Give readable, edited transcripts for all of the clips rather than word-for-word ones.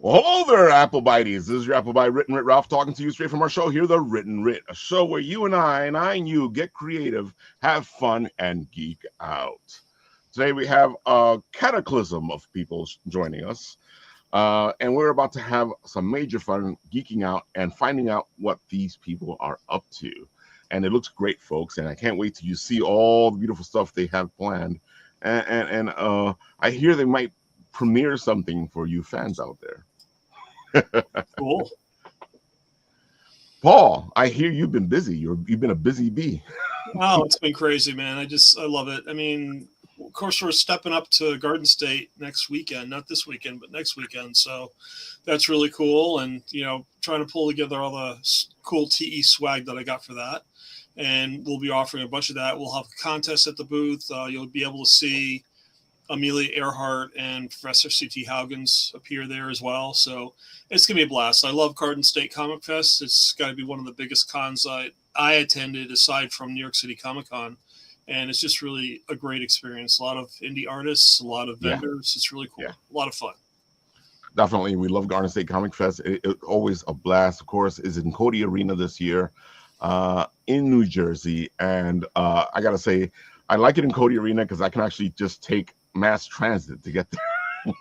Well, hello there, Apple Bites. This is your Apple Bite Written Writ Ralph talking to you straight from our show here, The Written Writ, a show where you and I and you get creative, have fun, and geek out. Today we have a cataclysm of people joining us, and we're about to have some major fun geeking out and finding out what these people are up to. And it looks great, folks, and I can't wait till you see all the beautiful stuff they have planned. And I hear they might premiere something for you fans out there. Cool. Paul, I hear you've been busy. You've been a busy bee. Wow, it's been crazy, man. I love it. I mean, of course, we're stepping up to Garden State next weekend, not this weekend, but next weekend. So that's really cool. And, trying to pull together all the cool TE swag that I got for that. And we'll be offering a bunch of that. We'll have a contest at the booth. You'll be able to see Amelia Earhart and Professor C.T. Haugens appear there as well. So it's going to be a blast. I love Garden State Comic Fest. It's got to be one of the biggest cons I attended aside from New York City Comic Con. And it's just really a great experience. A lot of indie artists, a lot of vendors. It's really cool. Yeah. A lot of fun. Definitely. We love Garden State Comic Fest. It's always a blast. Of course, is in Cody Arena this year in New Jersey. And I got to say, I like it in Cody Arena because I can actually just take mass transit to get there.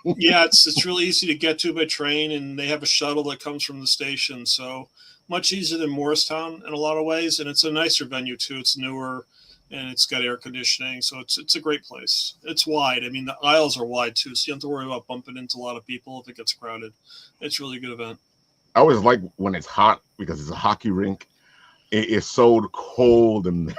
Yeah, it's really easy to get to by train, and they have a shuttle that comes from the station, so much easier than Morristown in a lot of ways. And it's a nicer venue too. It's newer, and it's got air conditioning, so it's a great place. It's wide. I mean, the aisles are wide too, so you don't have to worry about bumping into a lot of people if it gets crowded. It's really a good event. I always like when it's hot because it's a hockey rink. It's so cold and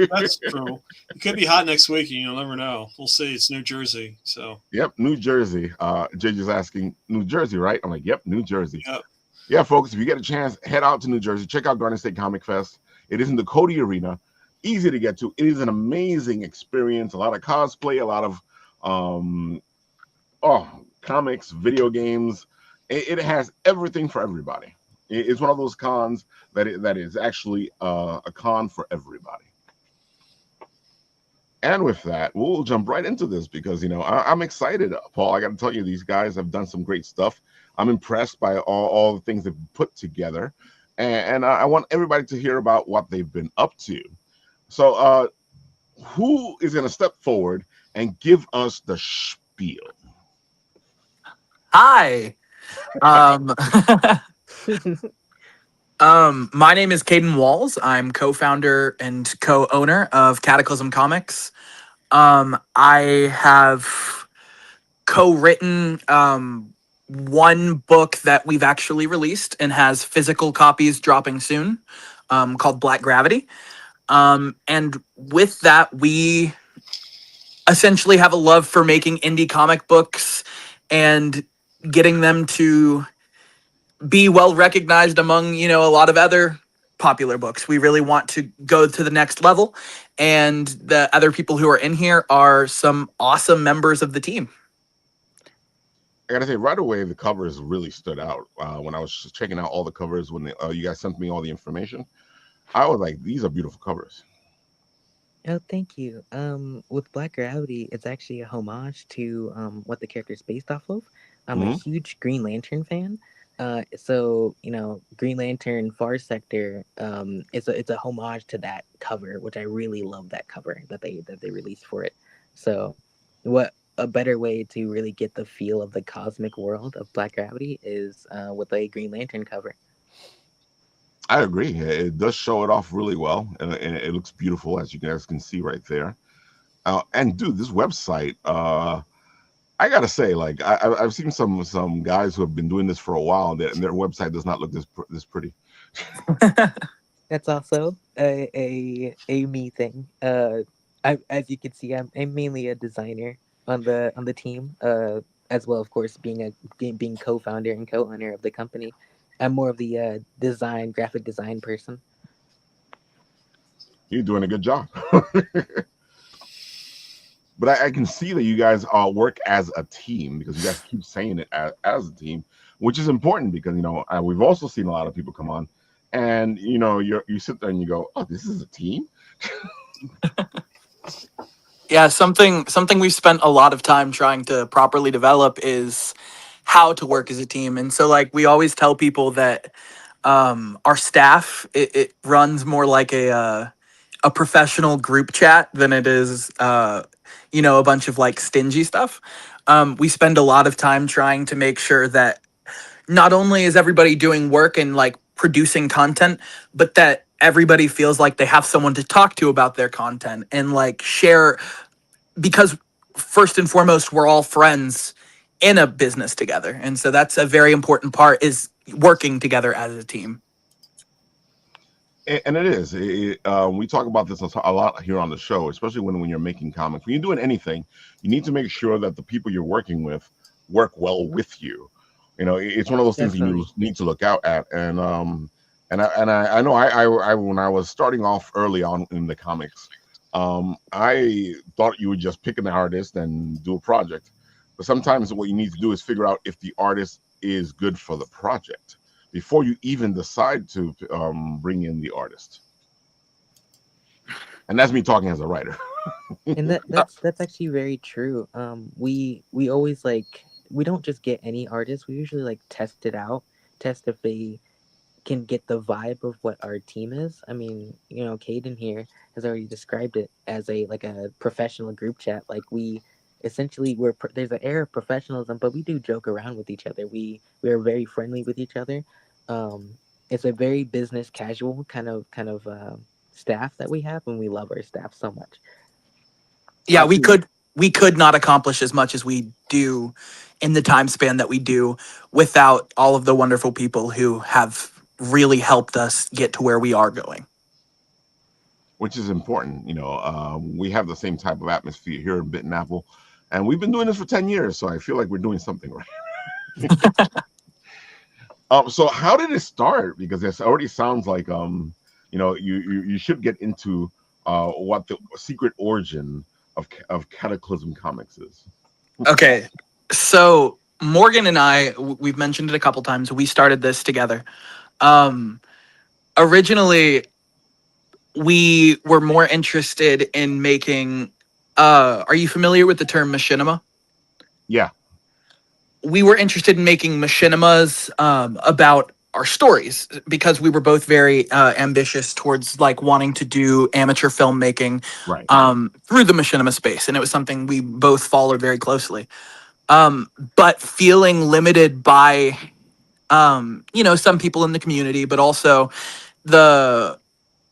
That's true. It could be hot next week, and you'll never know. We'll see. It's New Jersey, so. Yep, New Jersey. JJ's asking, New Jersey, right? I'm like, yep, New Jersey. Yep. Yeah, folks, if you get a chance, head out to New Jersey. Check out Garden State Comic Fest. It is in the Cody Arena. Easy to get to. It is an amazing experience. A lot of cosplay, a lot of comics, video games. It has everything for everybody. It's one of those cons that is actually a con for everybody. And with that, we'll jump right into this because, I'm excited, Paul. I got to tell you, these guys have done some great stuff. I'm impressed by all the things they've put together. And I want everybody to hear about what they've been up to. So who is going to step forward and give us the spiel? Hi. My name is Caden Walls. I'm co-founder and co-owner of Cataclysm Comics. I have co-written one book that we've actually released and has physical copies dropping soon, called Black Gravity. And with that, we essentially have a love for making indie comic books and getting them to be well recognized among, a lot of other popular books. We really want to go to the next level, and the other people who are in here are some awesome members of the team. I gotta say, right away, the covers really stood out when I was just checking out all the covers when you guys sent me all the information. I was like, these are beautiful covers. Oh, thank you. With Black Gravity, it's actually a homage to what the character is based off of. I'm a huge Green Lantern fan. So Green Lantern Far Sector, it's a homage to that cover, which I really love that cover that they released for it. So, what a better way to really get the feel of the cosmic world of Black Gravity is with a Green Lantern cover. I agree. It does show it off really well, and it looks beautiful, as you guys can see right there. And dude, this website, I gotta say, like I've seen some guys who have been doing this for a while, and their website does not look this pretty. That's also a me thing. As you can see, I'm mainly a designer on the team. As well, of course, being co-founder and co-owner of the company. I'm more of the graphic design person. You're doing a good job. But I can see that you guys work as a team because you guys keep saying it as a team, which is important because we've also seen a lot of people come on, and you sit there and you go, "Oh, this is a team." Yeah, something we've spent a lot of time trying to properly develop is how to work as a team. And so like we always tell people that our staff, it runs more like a professional group chat than it is a bunch of like stingy stuff. We spend a lot of time trying to make sure that not only is everybody doing work and like producing content, but that everybody feels like they have someone to talk to about their content and like share, because first and foremost we're all friends in a business together, and so that's a very important part, is working together as a team. And it is. We talk about this a lot here on the show, especially when you're making comics. When you're doing anything, you need to make sure that the people you're working with work well with you. It's one of those things you need to look out at. And I know I when I was starting off early on in the comics, I thought you would just pick an artist and do a project. But sometimes what you need to do is figure out if the artist is good for the project before you even decide to bring in the artist. And that's me talking as a writer. And that's actually very true. We always we don't just get any artists. We usually like test it out, test if they can get the vibe of what our team is. I mean, Caden here has already described it as a professional group chat. Like we essentially there's an air of professionalism, but we do joke around with each other. We are very friendly with each other. It's a very business casual kind of staff that we have, and we love our staff so much. Yeah, we could not accomplish as much as we do in the time span that we do without all of the wonderful people who have really helped us get to where we are going. Which is important. We have the same type of atmosphere here in Bitten Apple, and we've been doing this for 10 years, so I feel like we're doing something right. So how did it start? Because this already sounds like you should get into what the secret origin of Cataclysm Comics is. Okay, so Morgan and I, we've mentioned it a couple times. We started this together. Originally, we were more interested in making. Are you familiar with the term machinima? Yeah. We were interested in making machinimas about our stories, because we were both very ambitious towards like wanting to do amateur filmmaking through the machinima space, and it was something we both followed very closely. But feeling limited by some people in the community, but also the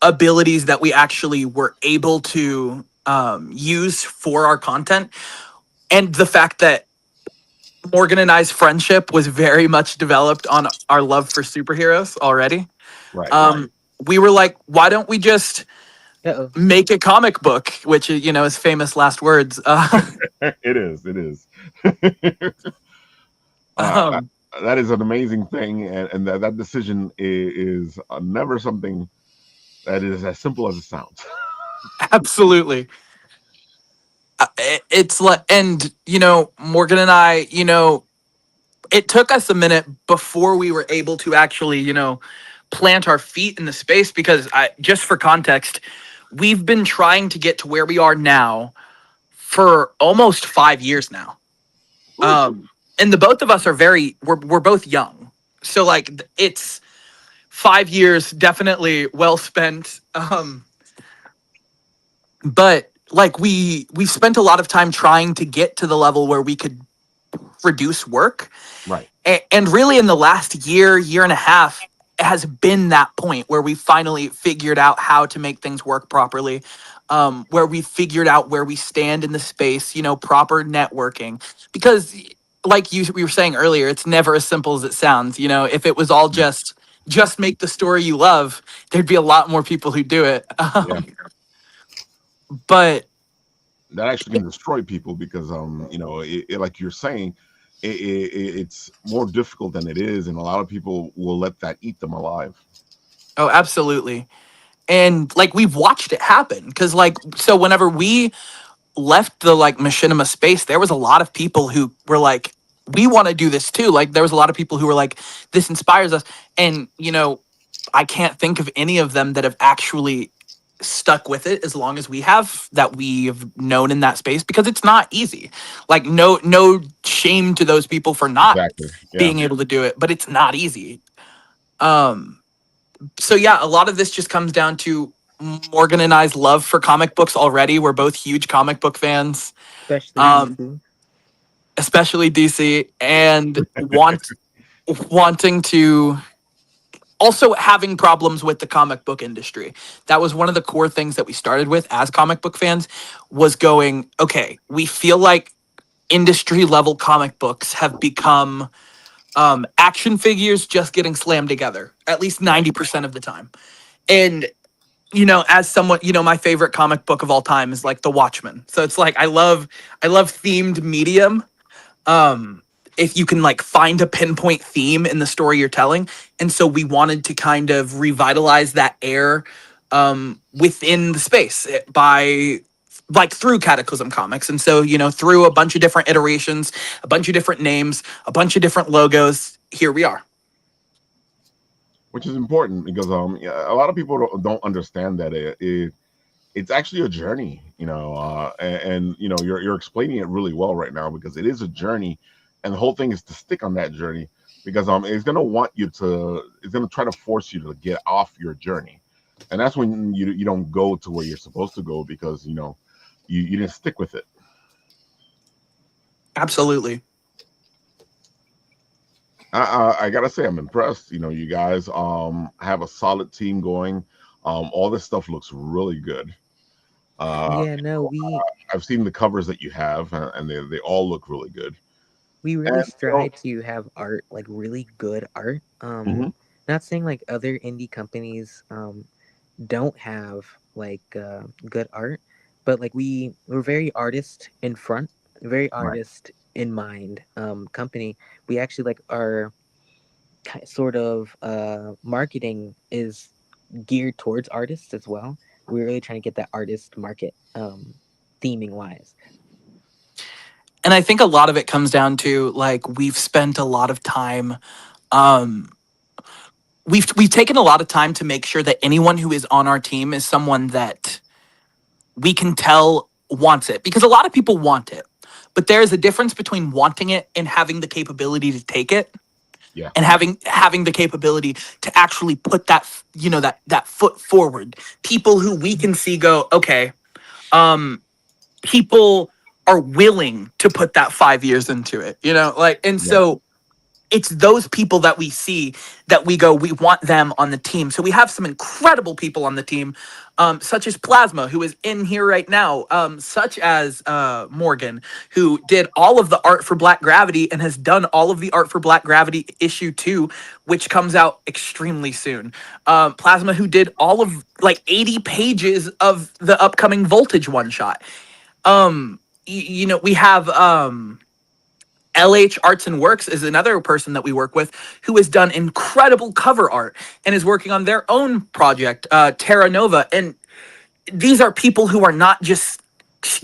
abilities that we actually were able to use for our content, and the fact that Morgan and I's friendship was very much developed on our love for superheroes already. Right. We were like, why don't we just make a comic book, which is famous last words. It is. That is an amazing thing, and that decision is never something that is as simple as it sounds. Absolutely. It's like, and Morgan and I, it took us a minute before we were able to actually, plant our feet in the space, because just for context, we've been trying to get to where we are now for almost 5 years now. And the both of us are we're both young. So like it's 5 years, definitely well spent. But like we've spent a lot of time trying to get to the level where we could produce work. Right. And really in the last year and a half has been that point where we finally figured out how to make things work properly. Where we figured out where we stand in the space, proper networking. Because like we were saying earlier, it's never as simple as it sounds. If it was all just make the story you love, there'd be a lot more people who do it. But that actually can destroy people, because like you're saying, it's more difficult than it is, and a lot of people will let that eat them alive. Oh, absolutely. And like we've watched it happen, because so whenever we left the machinima space, there was a lot of people who were like, we want to do this too. Like there was a lot of people who were like, this inspires us. And I can't think of any of them that have actually stuck with it as long as we have, that we've known in that space, because it's not easy. Like, no shame to those people for not Exactly. Yeah. being able to do it, but it's not easy. So yeah, a lot of this just comes down to Morgan and I's love for comic books already. We're both huge comic book fans, Especially um, DC. especially DC, and wanting to, also having problems with the comic book industry. That was one of the core things that we started with as comic book fans, was going, okay, we feel like industry level comic books have become action figures just getting slammed together, at least 90% of the time. And as someone, my favorite comic book of all time is like The Watchmen. So it's like I love themed medium. If you can like find a pinpoint theme in the story you're telling. And so we wanted to kind of revitalize that air within the space by like through Cataclysm Comics. And so, through a bunch of different iterations, a bunch of different names, a bunch of different logos, here we are. Which is important because a lot of people don't understand that it's actually a journey, and you're explaining it really well right now, because it is a journey, and the whole thing is to stick on that journey, because it's going to try to force you to get off your journey, and that's when you don't go to where you're supposed to go, because you didn't stick with it. Absolutely. I gotta say, I'm impressed. You guys have a solid team going. All this stuff looks really good. I've seen the covers that you have, and they all look really good. We really strive to have art, like really good art. Not saying like other indie companies don't have like good art, but like we're very artist in front, very artist in mind company. We actually like our sort of marketing is geared towards artists as well. We're really trying to get that artist market theming wise. And I think a lot of it comes down to like we've spent a lot of time we've taken a lot of time to make sure that anyone who is on our team is someone that we can tell wants it, because a lot of people want it, but there's a difference between wanting it and having the capability to take it. Yeah. And having the capability to actually put that that foot forward. People who we can see go, okay, people are willing to put that 5 years into it, so it's those people that we see that we go, we want them on the team. So we have some incredible people on the team, such as Plasma, who is in here right now, such as Morgan, who did all of the art for Black Gravity and has done all of the art for Black Gravity issue 2, which comes out extremely soon. Plasma, who did all of like 80 pages of the upcoming Voltage one shot. We have LH Arts and Works is another person that we work with who has done incredible cover art and is working on their own project, Terra Nova. And these are people who are not just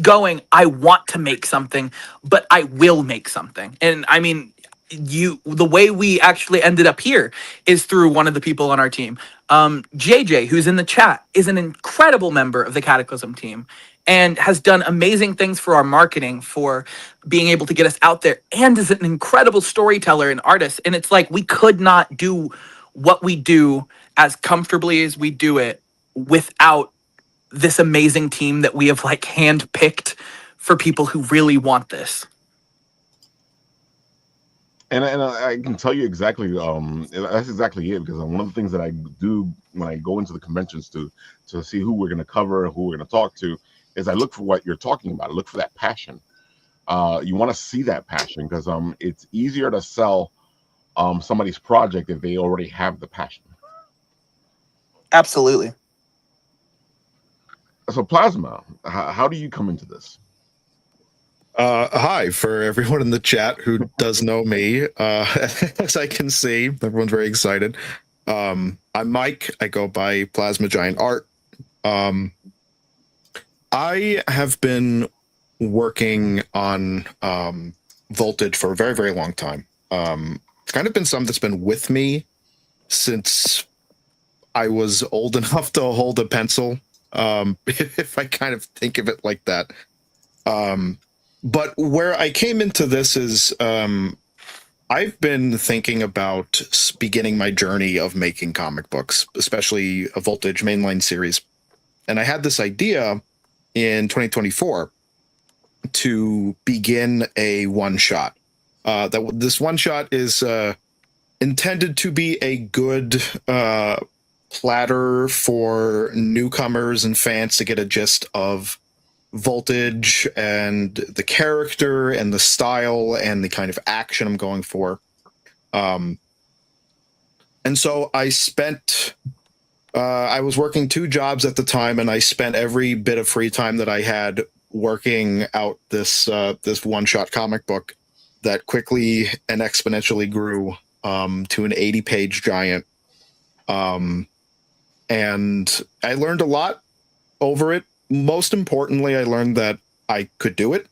going, I want to make something, but I will make something. And I mean, the way we actually ended up here is through one of the people on our team. JJ, who's in the chat, is an incredible member of the Cataclysm team and has done amazing things for our marketing, for being able to get us out there, and is an incredible storyteller and artist. And it's like we could not do what we do as comfortably as we do it without this amazing team that we have like handpicked for people who really want this. And I can tell you exactly, that's exactly it, because one of the things that I do when I go into the conventions to see who we're going to cover, who we're going to talk to, is I look for what you're talking about. I look for that passion. You want to see that passion, because it's easier to sell somebody's project if they already have the passion. Absolutely. So Plasma, how do you come into this? Hi, for everyone in the chat who does know me. As I can see, everyone's very excited. I'm Mike. I go by Plasma Giant Art. I have been working on Voltage for a very, very long time. It's kind of been something that's been with me since I was old enough to hold a pencil. if I kind of think of it like that. But where I came into this is I've been thinking about beginning my journey of making comic books, especially a Voltage mainline series. And I had this idea in 2024 to begin a one-shot. This one-shot is intended to be a good platter for newcomers and fans to get a gist of Voltage and the character and the style and the kind of action I'm going for. And so I was working 2 jobs at the time, and I spent every bit of free time that I had working out this one-shot comic book that quickly and exponentially grew to an 80-page giant. And I learned a lot over it. Most importantly, I learned that I could do it,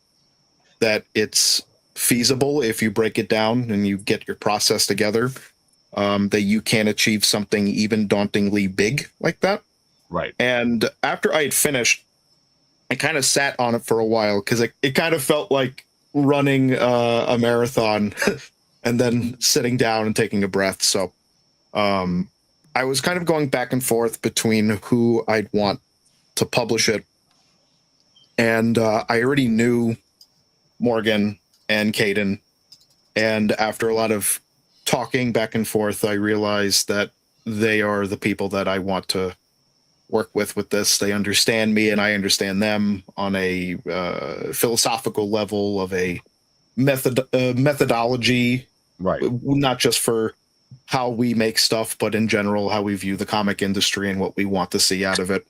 that it's feasible if you break it down and you get your process together, that you can achieve something even dauntingly big like that. Right. And after I had finished, I kind of sat on it for a while because it kind of felt like running a marathon and then sitting down and taking a breath. So I was kind of going back and forth between who I'd want to publish it. And I already knew Morgan and Caden. And after a lot of talking back and forth, I realized that they are the people that I want to work with this. They understand me and I understand them on a philosophical level of a methodology, Right. Not just for how we make stuff, but in general, how we view the comic industry and what we want to see out of it.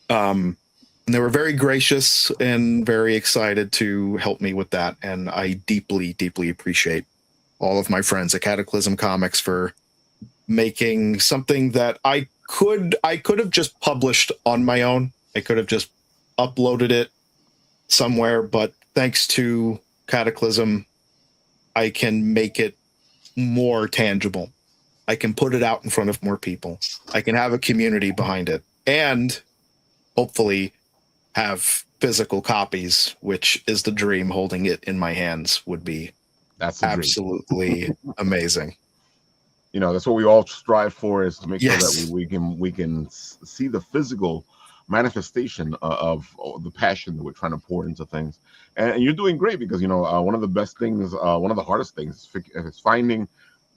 And they were very gracious and very excited to help me with that. And I deeply, deeply appreciate all of my friends at Cataclysm Comics for making something that I could have just published on my own. I could have just uploaded it somewhere, but thanks to Cataclysm, I can make it more tangible. I can put it out in front of more people. I can have a community behind it, and hopefully have physical copies, which is the dream. Holding it in my hands would be absolutely amazing. You know, that's what we all strive for, is to make Yes. sure that we can see the physical manifestation of the passion that we're trying to pour into things. And you're doing great, because you know, one of the best things, one of the hardest things is finding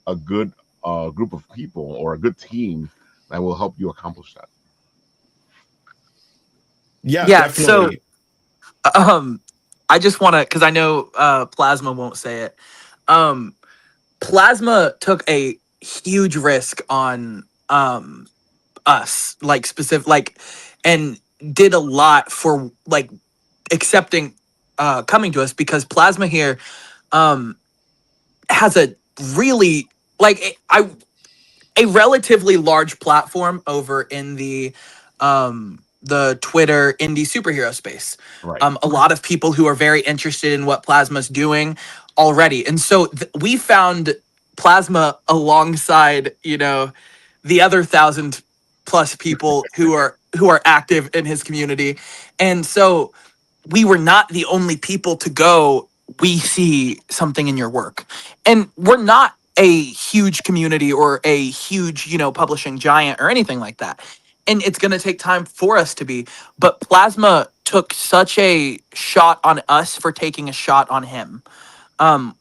a good group of people or a good team that will help you accomplish that. Yeah, definitely. definitely. So I just want to, because I know Plasma won't say it. Plasma took a huge risk on us, like specific, like, and did a lot for like accepting coming to us, because Plasma here has a really like a relatively large platform over in the Twitter indie superhero space. Right. A lot of people who are very interested in what Plasma's doing already. And so we found Plasma alongside, you know, the other 1,000+ people who are active in his community. And so we were not the only people to go, we see something in your work. And we're not a huge community or a huge, you know, publishing giant or anything like that. And it's going to take time for us to be. But Plasma took such a shot on us for taking a shot on him. I'm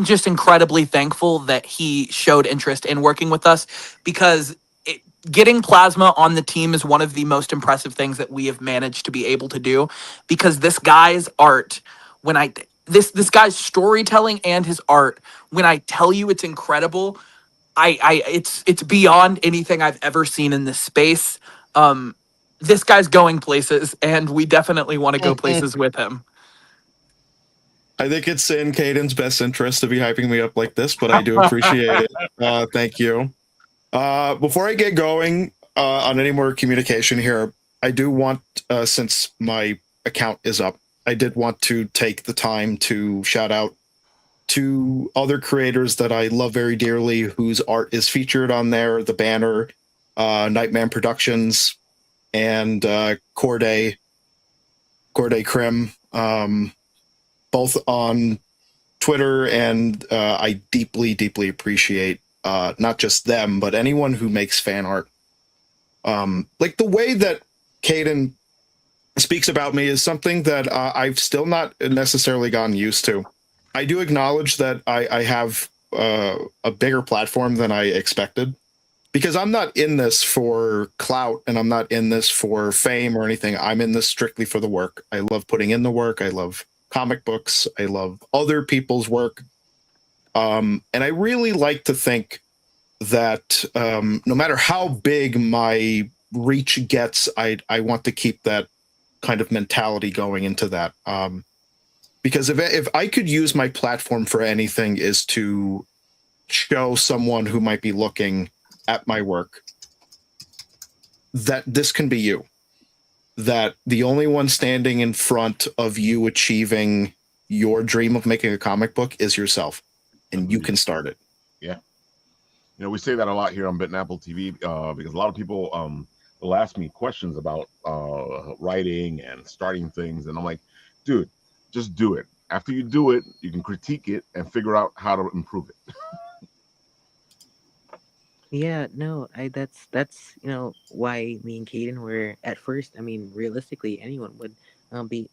just incredibly thankful that he showed interest in working with us, because getting Plasma on the team is one of the most impressive things that we have managed to be able to do, because this guy's art, this guy's storytelling and his art, when I tell you it's incredible, it's beyond anything I've ever seen in this space. This guy's going places, and we definitely want to go places with him. I think it's in Caden's best interest to be hyping me up like this, but I do appreciate it. Thank you. Before I get going on any more communication here, I do want, since my account is up, I did want to take the time to shout out to other creators that I love very dearly, whose art is featured on there, the banner. Nightman Productions, and Corday Krim, both on Twitter, and I deeply, deeply appreciate not just them, but anyone who makes fan art. Like the way that Caden speaks about me is something that I've still not necessarily gotten used to. I do acknowledge that I have a bigger platform than I expected, because I'm not in this for clout and I'm not in this for fame or anything. I'm in this strictly for the work. I love putting in the work. I love comic books. I love other people's work. And I really like to think that no matter how big my reach gets, I want to keep that kind of mentality going into that. Because if I could use my platform for anything, is to show someone who might be looking at my work that this can be you. That the only one standing in front of you achieving your dream of making a comic book is yourself, and you can start it. Yeah. You know, we say that a lot here on Bit and Apple TV because a lot of people will ask me questions about writing and starting things, and I'm like, dude, just do it. After you do it, you can critique it and figure out how to improve it. Yeah, no, that's why me and Caden were at first. I mean, realistically, anyone would be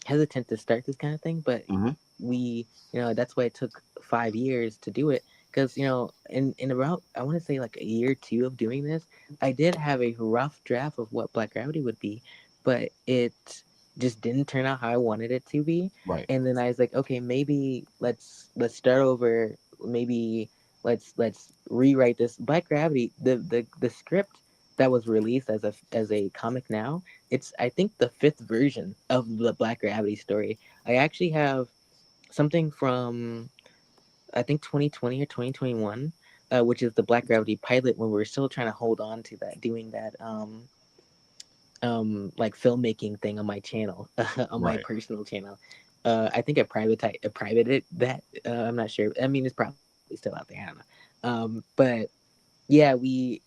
hesitant to start this kind of thing, but Mhm. we that's why it took 5 years to do it, because in about, I want to say, like a year or two of doing this, I did have a rough draft of what Black Gravity would be, but it just didn't turn out how I wanted it to be. Right. And then I was like, okay, maybe let's start over. Maybe let's rewrite this. Black Gravity, the script that was released as a comic now, it's, I think, the 5th version of the Black Gravity story. I actually have something from, I think, 2020 or 2021, which is the Black Gravity pilot, when we were still trying to hold on to that, doing that like filmmaking thing on my channel, on my Right. personal channel. I think I privated that. I'm not sure. I mean, it's probably still out there. I don't know. But yeah, we,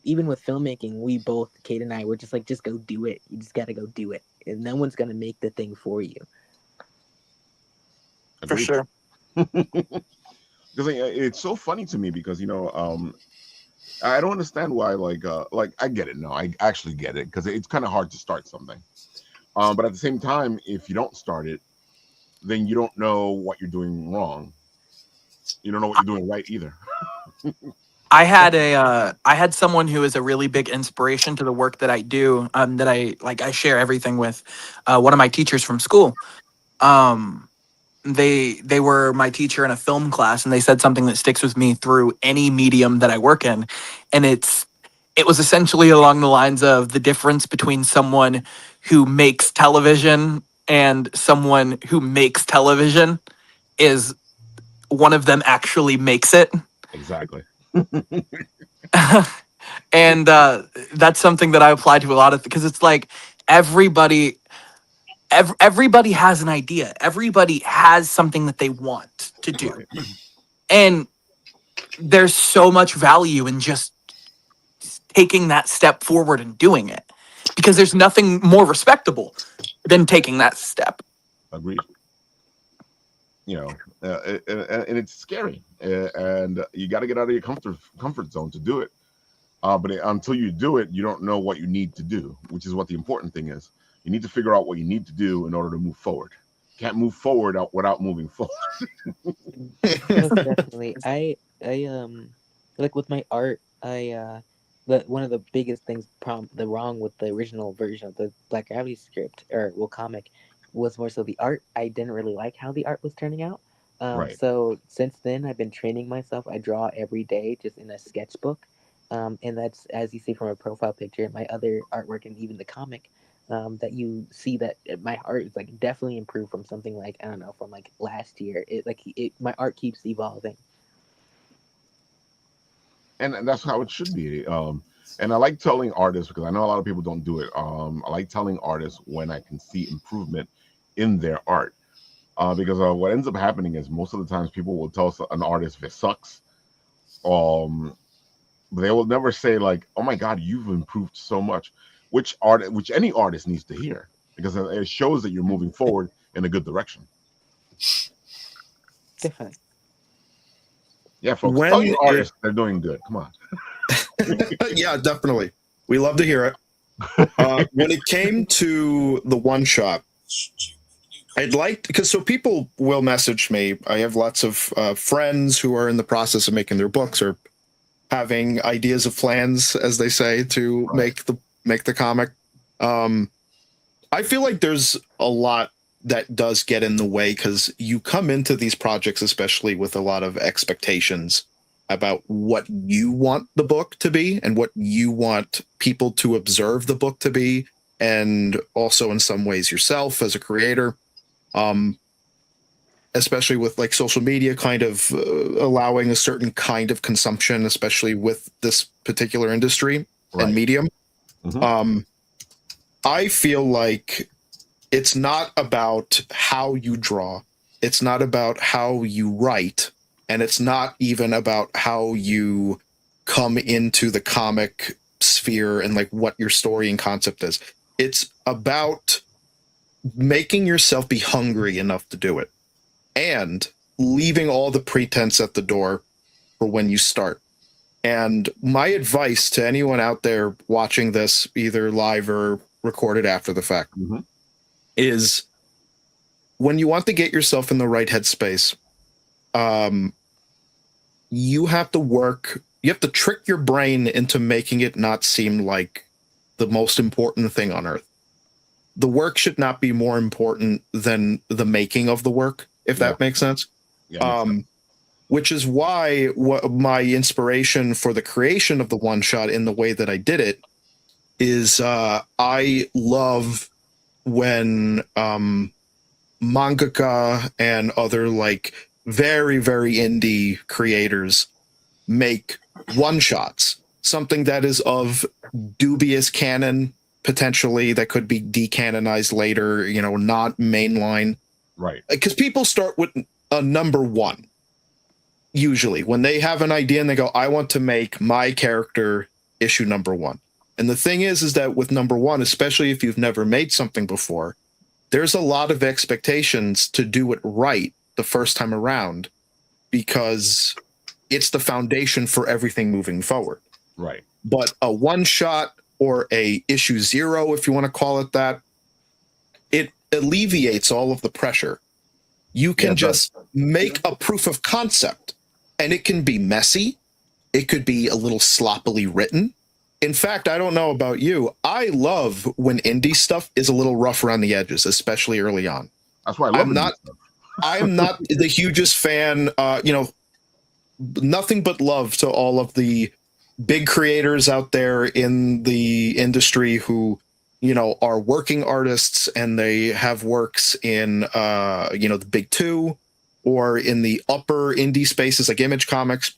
even with filmmaking, we both, Kate and I, were just like, just go do it. You just got to go do it, and no one's gonna make the thing for you. For Agreed. sure. Because it's so funny to me because I don't understand why like I get it now. I actually get it because it's kind of hard to start something. But at the same time, if you don't start it, then you don't know what you're doing wrong. You don't know what you're doing right either. I had someone who is a really big inspiration to the work that I do, that I share everything with, one of my teachers from school. They were my teacher in a film class, and they said something that sticks with me through any medium that I work in, and it was essentially along the lines of the difference between someone who makes television and someone who makes television is one of them actually makes it. Exactly. And that's something that I apply to a lot of, because it's like everybody everybody has an idea. Everybody has something that they want to do. Right. And there's so much value in just taking that step forward and doing it, because there's nothing more respectable than taking that step. Agreed. And it's scary, and you got to get out of your comfort zone to do it. But until you do it, you don't know what you need to do, which is what the important thing is. You need to figure out what you need to do in order to move forward. You can't move forward without moving forward. Most definitely. I like with my art, one of the biggest things, the wrong with the original version of the Black Gravity script, or well, comic, was more so the art. I didn't really like how the art was turning out. Right. So since then, I've been training myself. I draw every day, just in a sketchbook. And that's, as you see from a profile picture, my other artwork, and even the comic, that you see that my art is like definitely improved from something like, I don't know, from like last year. My art keeps evolving. And that's how it should be. And I like telling artists, because I know a lot of people don't do it. I like telling artists when I can see improvement in their art, because what ends up happening is most of the times people will tell an artist if it sucks, They will never say like, "Oh my God, you've improved so much," which any artist needs to hear, because it shows that you're moving forward in a good direction. Definitely. Yeah, folks, tell your artists they're doing good. Come on. Yeah, definitely. We love to hear it. When it came to the one shot, I'd like, because so people will message me. I have lots of friends who are in the process of making their books or having ideas of plans, as they say, to make the comic. I feel like there's a lot that does get in the way, because you come into these projects, especially with a lot of expectations about what you want the book to be and what you want people to observe the book to be, and also in some ways yourself as a creator. Especially with like social media kind of allowing a certain kind of consumption, especially with this particular industry and medium. I feel like it's not about how you draw. It's not about how you write. And it's not even about how you come into the comic sphere and like what your story and concept is. It's about making yourself be hungry enough to do it, and leaving all the pretense at the door for when you start. And my advice to anyone out there watching this, either live or recorded after the fact, is when you want to get yourself in the right headspace, you have to trick your brain into making it not seem like the most important thing on earth. The work should not be more important than the making of the work, if that makes sense. Which is why my inspiration for the creation of the one shot in the way that I did it is I love when mangaka and other like very, very indie creators make one shots, something that is of dubious canon, potentially that could be decanonized later, not mainline. Right. Because people start with a number one. Usually when they have an idea and they go, I want to make my character issue number one. And the thing is that with number one, especially if you've never made something before, there's a lot of expectations to do it right the first time around, because it's the foundation for everything moving forward. Right. But a one shot or a issue 0, if you want to call it that, it alleviates all of the pressure. You can just make a proof of concept, and it can be messy. It could be a little sloppily written. In fact, I don't know about you, I love when indie stuff is a little rough around the edges, especially early on. That's why I love I'm not the hugest fan, nothing but love to all of the big creators out there in the industry who, are working artists, and they have works in, the big two or in the upper indie spaces like Image Comics.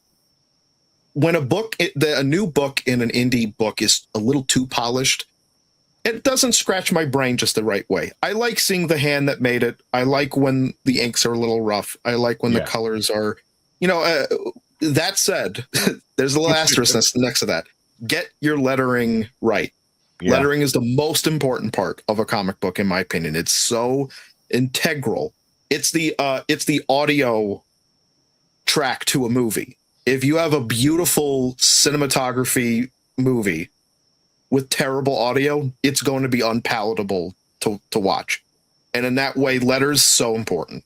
When a new book in an indie book is a little too polished, it doesn't scratch my brain just the right way. I like seeing the hand that made it. I like when the inks are a little rough. I like when the colors are, that said, there's a little asterisk next to that. Get your lettering right. Yeah. Lettering is the most important part of a comic book, in my opinion. It's so integral. It's the audio track to a movie. If you have a beautiful cinematography movie with terrible audio, it's going to be unpalatable to watch. And in that way, letters so important.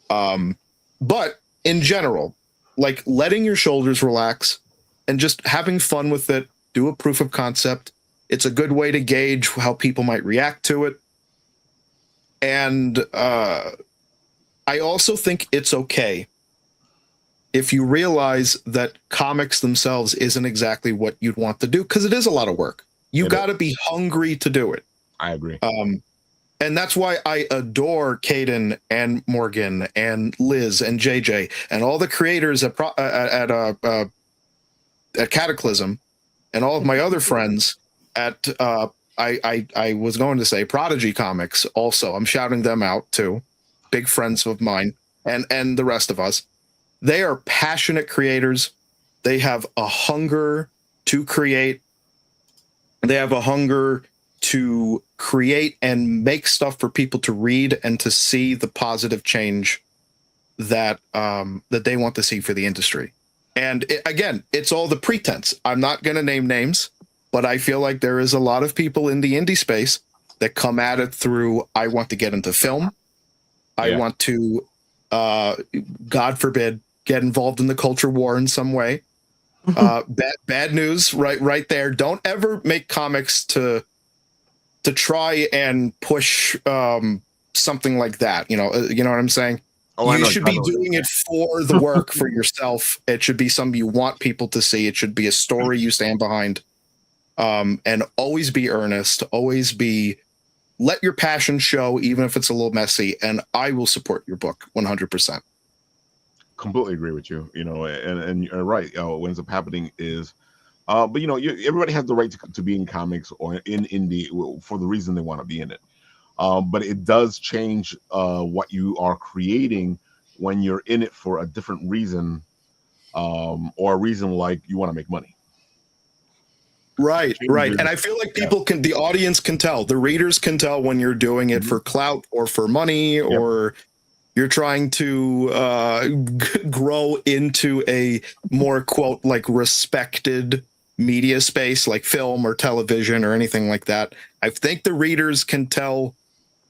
But in general, like letting your shoulders relax and just having fun with it, do a proof of concept. It's a good way to gauge how people might react to it. And I also think it's okay if you realize that comics themselves isn't exactly what you'd want to do, because it is a lot of work. You got to be hungry to do it. I agree. And that's why I adore Caden and Morgan and Liz and JJ and all the creators at Cataclysm, and all of my other friends at I was going to say Prodigy Comics. Also, I'm shouting them out too. Big friends of mine and the rest of us. They are passionate creators. They have a hunger to create. They have a hunger to create and make stuff for people to read and to see the positive change that that they want to see for the industry. And again, it's all the pretense. I'm not going to name names, but I feel like there is a lot of people in the indie space that come at it through, I want to get into film. I want to, God forbid, get involved in the culture war in some way. Bad news right there. Don't ever make comics to try and push something like that. You know what I'm saying? Oh, you should be doing it for the work, for yourself. It should be something you want people to see. It should be a story you stand behind. And always be earnest. Always let your passion show, even if it's a little messy. And I will support your book 100%. Completely agree with you. You know, and you're right. What ends up happening is, but you know, everybody has the right to be in comics or in indie for the reason they want to be in it. But it does change what you are creating when you're in it for a different reason, or a reason like you want to make money. Right. And I feel like the audience can tell, the readers can tell when you're doing it for clout or for money, or you're trying to grow into a more, quote, like respected media space like film or television or anything like that. I think the readers can tell,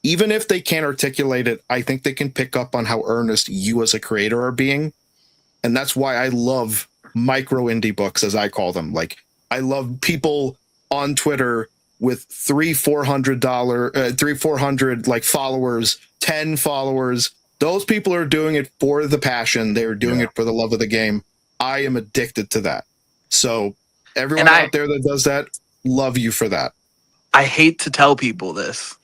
even if they can't articulate it. I think they can pick up on how earnest you as a creator are being. And that's why I love micro indie books, as I call them. Like, I love people on Twitter with $300-400 like followers, 10 followers. Those people are doing it for the passion. They're doing it for the love of the game. I am addicted to that. So everyone out there that does that, love you for that. I hate to tell people this,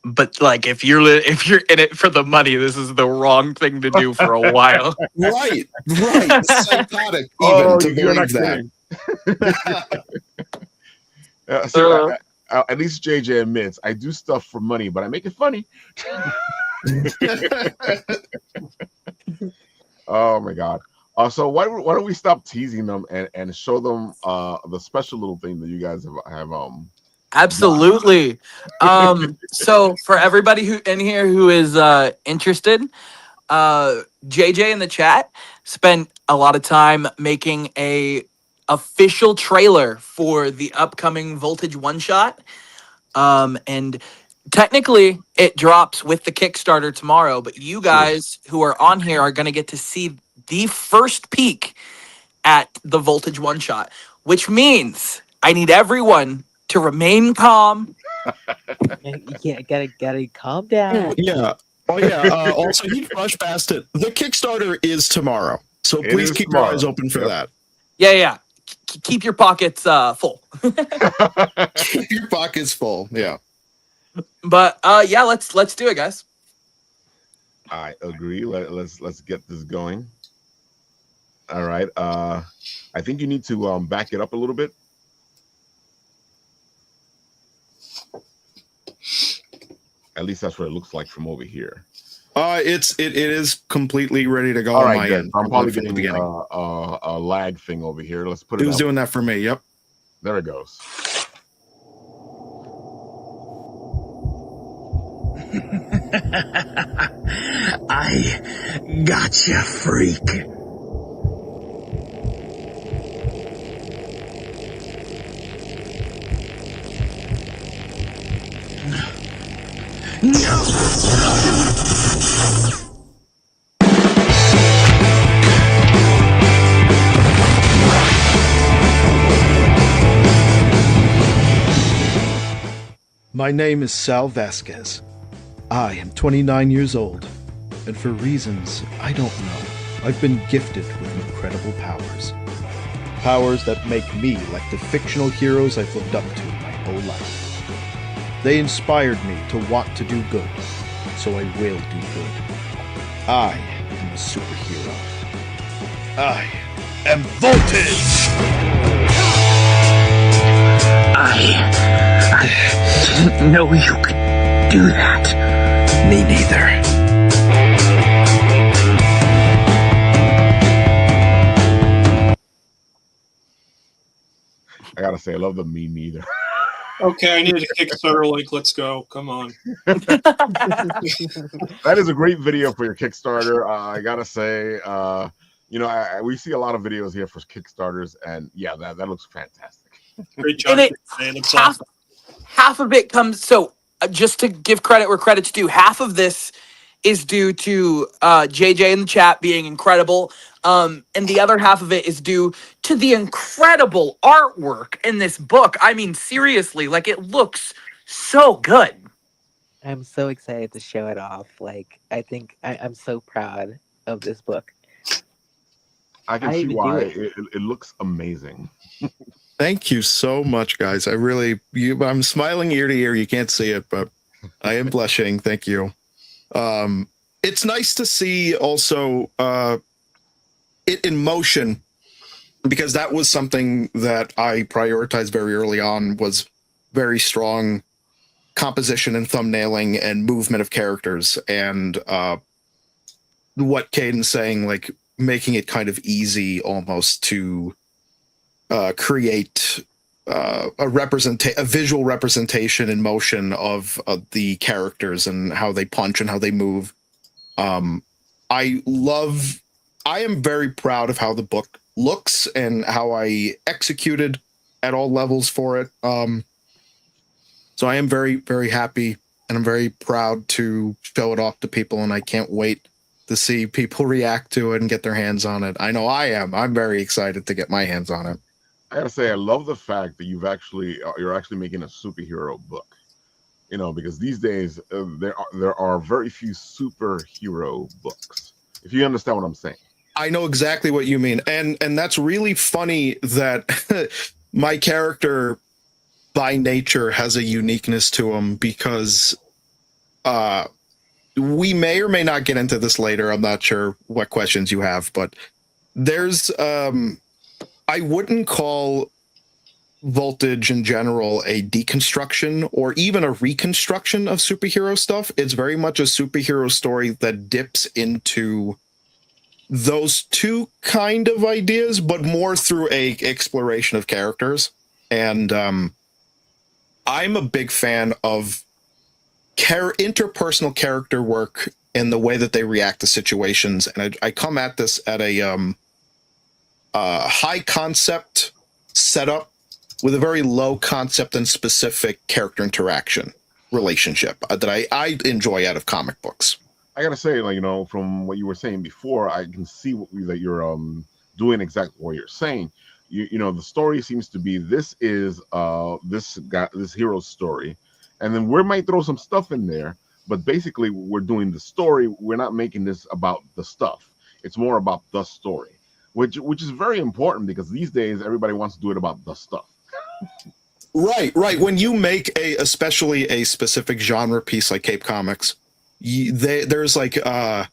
but like if you're in it for the money, this is the wrong thing to do for a while. Right. Psychotic even to believe that. At least JJ admits, I do stuff for money, but I make it funny. Oh my God. So why don't we stop teasing them and show them the special little thing that you guys have Absolutely. So for everybody who in here who is interested, JJ in the chat spent a lot of time making a official trailer for the upcoming Voltage one shot. And technically it drops with the Kickstarter tomorrow, but you guys who are on here are going to get to see the first peek at the Voltage one shot, which means I need everyone to remain calm. Yeah, gotta calm down. Yeah. Oh yeah. Also, he brushed past it. The Kickstarter is tomorrow, so please keep your eyes open for that. Yeah. Keep your pockets full. Keep your pockets full. Yeah. But yeah, let's do it, guys. I agree. Let's get this going. All right. I think you need to back it up a little bit. At least that's what it looks like from over here. It is completely ready to go. All on right, my good. end. I'm probably getting a lag thing over here. Let's put it. It was doing that for me. Yep. There it goes. I gotcha, freak. No! My name is Sal Vasquez. I am 29 years old, and for reasons I don't know, I've been gifted with incredible powers. Powers that make me like the fictional heroes I've looked up to my whole life. They inspired me to want to do good, so I will do good. I am a superhero. I am Voltage! I didn't know you could do that. Me neither. I gotta say, I love the me neither. Okay, I need a Kickstarter link. Let's go. Come on. That is a great video for your Kickstarter. I gotta say, we see a lot of videos here for Kickstarters, and yeah, that looks fantastic. Great job. And it Man. Looks half, awesome. half of it comes. So just to give credit where credit's due, half of this is due to JJ in the chat being incredible. And the other half of it is due to the incredible artwork in this book. I mean, seriously, like it looks so good. I'm so excited to show it off. Like, I think I'm so proud of this book. I can see why it looks amazing. Thank you so much, guys. I'm smiling ear to ear. You can't see it, but I am blushing. Thank you. It's nice to see also it in motion, because that was something that I prioritized very early on, was very strong composition and thumbnailing and movement of characters, and what Caden's saying, like making it kind of easy almost to create a visual representation in motion of the characters and how they punch and how they move. I am very proud of how the book looks and how I executed at all levels for it. So I am very, very happy, and I'm very proud to show it off to people, and I can't wait to see people react to it and get their hands on it. I know I am. I'm very excited to get my hands on it. I gotta say, I love the fact that you're actually making a superhero book. Because these days there are very few superhero books. If you understand what I'm saying. I know exactly what you mean, and that's really funny that my character by nature has a uniqueness to him, because we may or may not get into this later. I'm not sure what questions you have, but there's I wouldn't call Voltage in general a deconstruction or even a reconstruction of superhero stuff. It's very much a superhero story that dips into those two kind of ideas, but more through a exploration of characters. And I'm a big fan of interpersonal character work and the way that they react to situations. And I come at this at a high concept setup with a very low concept and specific character interaction relationship that I enjoy out of comic books. I gotta say, from what you were saying before, I can see that you're doing exactly what you're saying. The story seems to be this hero's story, and then we might throw some stuff in there, but basically we're doing the story. We're not making this about the stuff. It's more about the story, which is very important, because these days everybody wants to do it about the stuff. Right. When you make especially a specific genre piece like Cape Comics, there's like how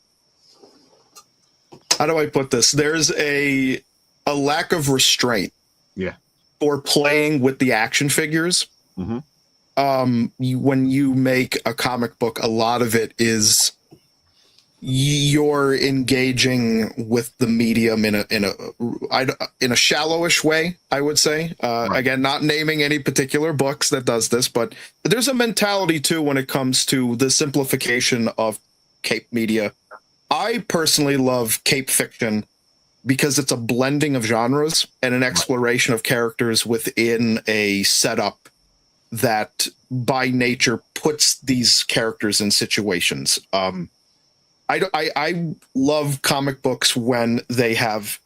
do I put this? There's a lack of restraint. Yeah. For playing with the action figures. Mm-hmm. When you make a comic book, a lot of it is you're engaging with the medium in a shallowish way, I would say. Right. Again, not naming any particular books that does this, but there's a mentality too when it comes to the simplification of Cape media. I personally love Cape fiction because it's a blending of genres and an exploration of characters within a setup that by nature puts these characters in situations. I love comic books when they have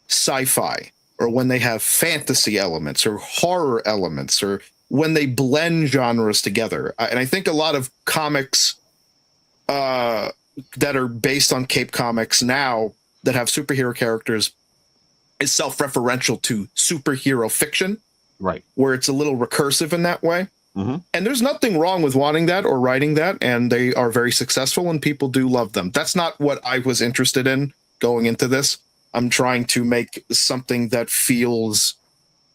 sci-fi, or when they have fantasy elements or horror elements, or when they blend genres together. And I think a lot of comics that are based on Cape Comics now that have superhero characters is self-referential to superhero fiction, right? Where it's a little recursive in that way. Mm-hmm. And there's nothing wrong with wanting that or writing that, and they are very successful and people do love them. That's not what I was interested in going into this. I'm trying to make something that feels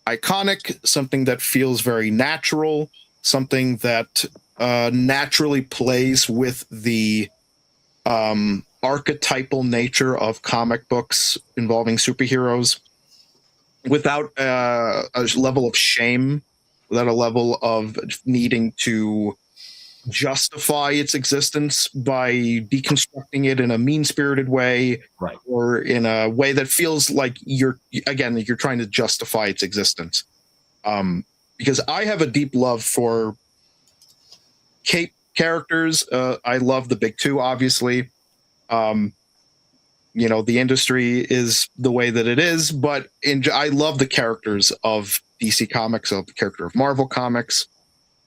iconic, something that feels very natural, something that naturally plays with the archetypal nature of comic books involving superheroes. without a level of shame, without a level of needing to justify its existence by deconstructing it in a mean-spirited way, Right. or in a way that feels like you're trying to justify its existence. Because I have a deep love for cape characters. I love the big two, obviously. The industry is the way that it is, but I love the characters of DC Comics, of the character of Marvel Comics.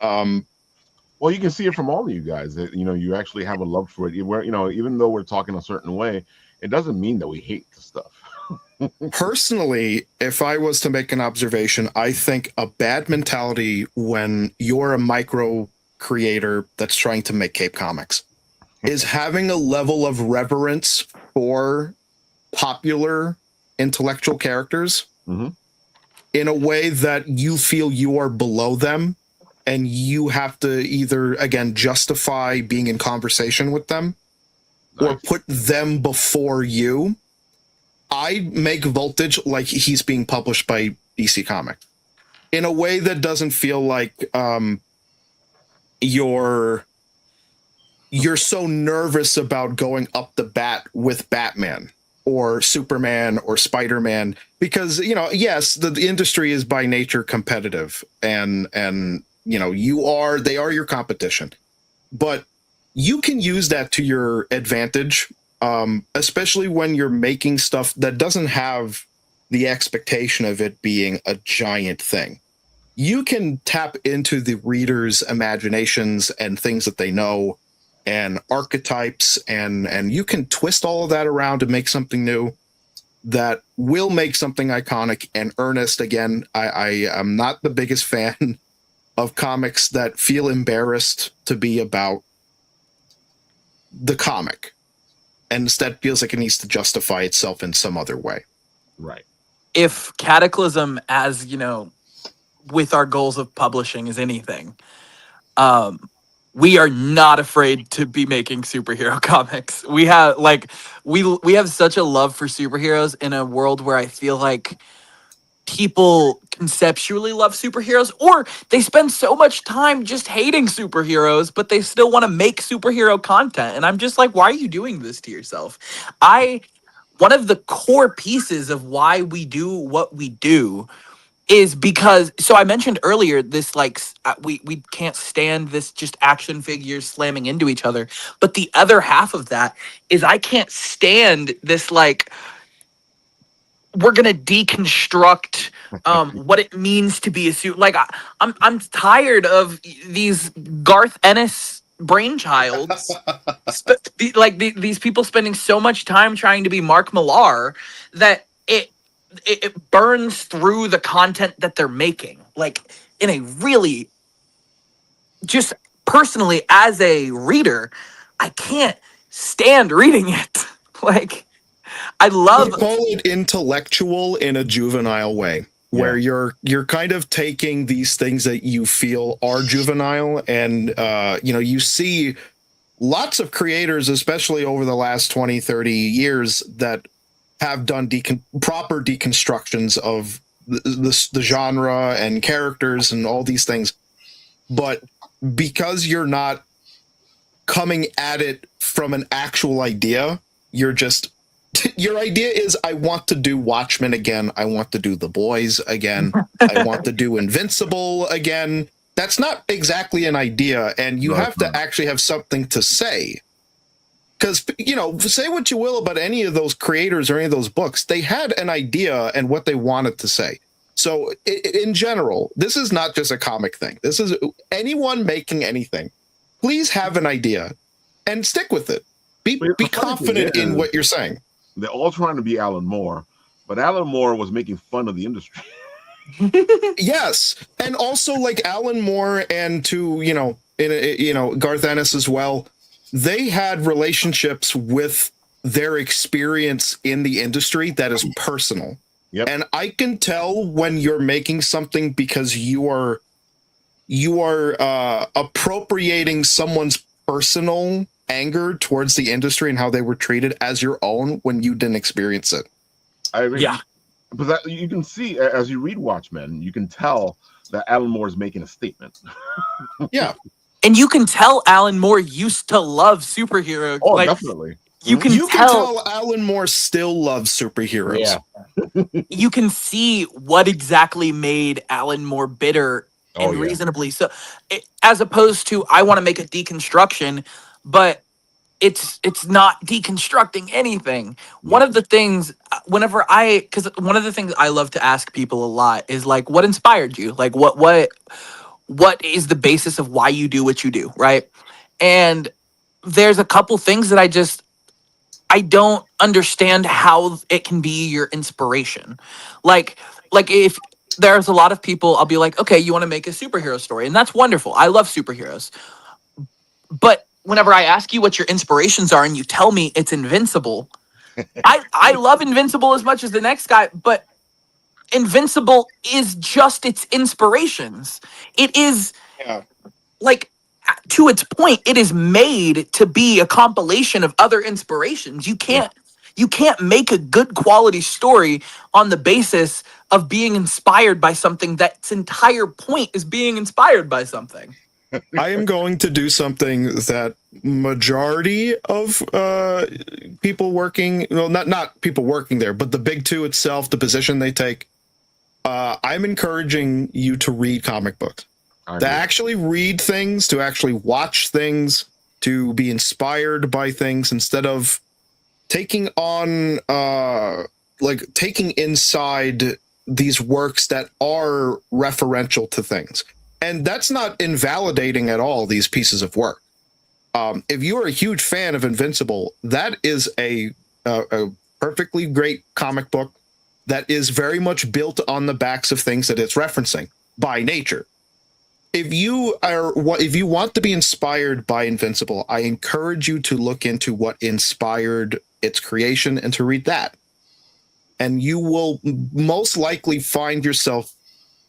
Well, you can see it from all of you guys that you actually have a love for it. Even though we're talking a certain way, it doesn't mean that we hate the stuff. Personally, if I was to make an observation, I think a bad mentality when you're a micro creator that's trying to make cape comics is having a level of reverence for popular intellectual characters in a way that you feel you are below them, and you have to either, again, justify being in conversation with them or put them before you. I make Voltage like he's being published by DC Comics in a way that doesn't feel like you're so nervous about going up the bat with Batman or Superman or Spider-Man, because yes, the industry is by nature competitive, and they are your competition, but you can use that to your advantage, especially when you're making stuff that doesn't have the expectation of it being a giant thing. You can tap into the reader's imaginations and things that they know and archetypes, and you can twist all of that around to make something new that will make something iconic and earnest. Again, I am not the biggest fan of comics that feel embarrassed to be about the comic and instead feels like it needs to justify itself in some other way. Right. If Cataclysm, as with our goals of publishing, is anything, we are not afraid to be making superhero comics. We have we have such a love for superheroes in a world where I feel like people conceptually love superheroes, or they spend so much time just hating superheroes, but they still want to make superhero content. And I'm just like, why are you doing this to yourself? One of the core pieces of why we do what we do is because, so I mentioned earlier this, we can't stand this just action figures slamming into each other, but the other half of that is I can't stand this we're gonna deconstruct what it means to be a suit. I'm tired of these Garth Ennis brainchilds. These people spending so much time trying to be Mark Millar that it burns through the content that they're making. In a really, just personally as a reader, I can't stand reading it. I love. Call it intellectual in a juvenile way, where you're kind of taking these things that you feel are juvenile, and you see lots of creators, especially over the last 20, 30 years, that have done proper deconstructions of the genre and characters and all these things. But because you're not coming at it from an actual idea, you're just... Your idea is, I want to do Watchmen again. I want to do The Boys again. I want to do Invincible again. That's not exactly an idea, and you have to actually have something to say. Because, say what you will about any of those creators or any of those books, they had an idea and what they wanted to say. So, in general, this is not just a comic thing. This is anyone making anything. Please have an idea and stick with it. Be confident in what you're saying. They're all trying to be Alan Moore, but Alan Moore was making fun of the industry. Yes, and also Alan Moore and Garth Ennis as well. They had relationships with their experience in the industry that is personal. Yep. And I can tell when you're making something because you are appropriating someone's personal anger towards the industry and how they were treated as your own when you didn't experience it. I agree. Yeah. but that you can see as you read Watchmen, you can tell that Alan Moore is making a statement. Yeah. And you can tell Alan Moore used to love superheroes. Oh, like definitely. you can You can tell, tell Alan Moore still loves superheroes. Yeah. you can see what exactly made Alan Moore bitter Oh, and yeah. reasonably so, as opposed to I want to make a deconstruction, but it's not deconstructing anything. One of the things because one of the things I love to ask people a lot is like, what inspired you? Like what is the basis of why you do what you do, right? And there's a couple things that I don't understand how it can be your inspiration. Like if there's a lot of people, I'll be like, okay, you want to make a superhero story, and that's wonderful. I love superheroes. But whenever I ask you what your inspirations are and you tell me it's Invincible, I love Invincible as much as the next guy, but Invincible is just its inspirations. It is Yeah. like, to its point, it is made to be a compilation of other inspirations. You can't make a good quality story on the basis of being inspired by something that's entire point is being inspired by something. I am going to do something that majority of people working, well, not people working there, but the big two itself, the position they take. I'm encouraging you to read comic books, to actually read things, to actually watch things, to be inspired by things instead of taking on, taking inside these works that are referential to things. And that's not invalidating at all these pieces of work. If you are a huge fan of Invincible, that is a perfectly great comic book that is very much built on the backs of things that it's referencing by nature. If you want to be inspired by Invincible, I encourage you to look into what inspired its creation and to read that. And you will most likely find yourself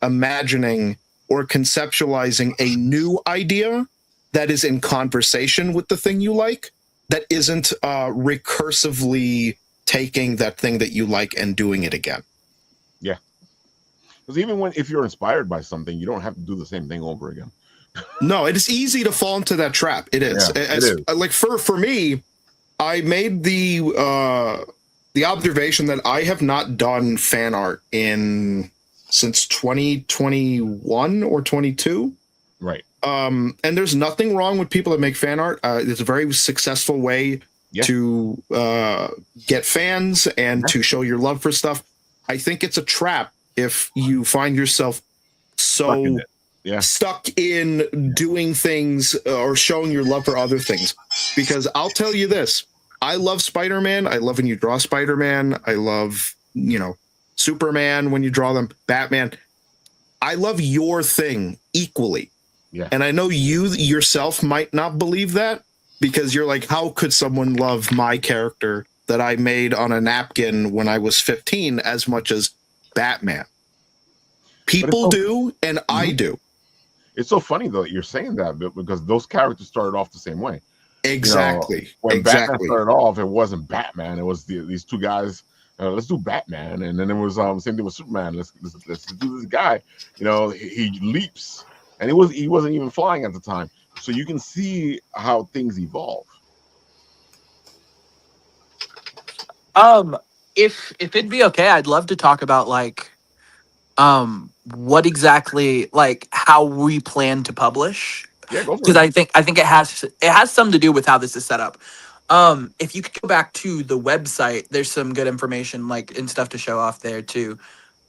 imagining or conceptualizing a new idea that is in conversation with the thing you like, that isn't recursively taking that thing that you like and doing it again. Yeah. Because even if you're inspired by something, you don't have to do the same thing over again. No, it is easy to fall into that trap. It is. Yeah, it is. Like for me, I made the observation that I have not done fan art since 2021 or 22. Right. And there's nothing wrong with people that make fan art. It's a very successful way to get fans and to show your love for stuff. I think it's a trap if you find yourself so stuck in doing things or showing your love for other things. Because I'll tell you this, I love Spider-Man. I love when you draw Spider-Man. I love, Superman when you draw them, Batman. I love your thing equally. Yeah. And I know you yourself might not believe that, because you're like, how could someone love my character that I made on a napkin when I was 15 as much as Batman? People do, and I do. It's so funny though that you're saying that, because those characters started off the same way. Exactly. When Batman started off, it wasn't Batman. It was these two guys. Let's do Batman, and then it was same thing with Superman. Let's do this guy. He leaps, and he wasn't even flying at the time. So you can see how things evolve. If it'd be okay, I'd love to talk about what exactly, how we plan to publish. Yeah, go for it. Because I think it has something to do with how this is set up. If you could go back to the website, there's some good information and stuff to show off there too.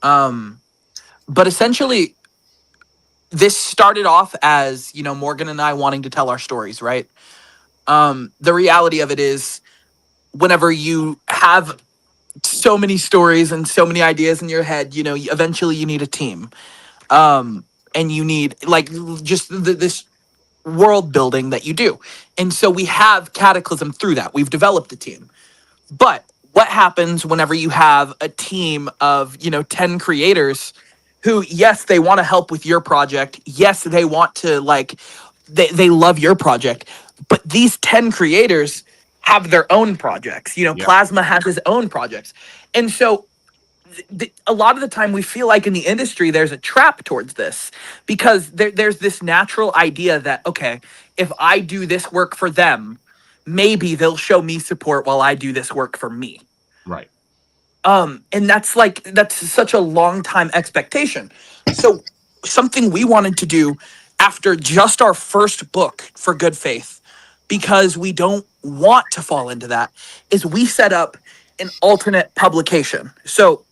But essentially, this started off as Morgan and I wanting to tell our stories, right? The reality of it is, whenever you have so many stories and so many ideas in your head, eventually you need a team, and you need just this world building that you do. And so we have Cataclysm through that. We've developed a team. But what happens whenever you have a team of 10 creators who, yes, they want to help with your project, yes, they want to they love your project, but these 10 creators have their own projects. Plasma has his own projects. And so a lot of the time we feel like in the industry there's a trap towards this, because there's this natural idea that, okay, if I do this work for them, maybe they'll show me support while I do this work for me. Right. And that's such a long time expectation. So something we wanted to do after just our first book for Good Faith, because we don't want to fall into that, is we set up an alternate publication. So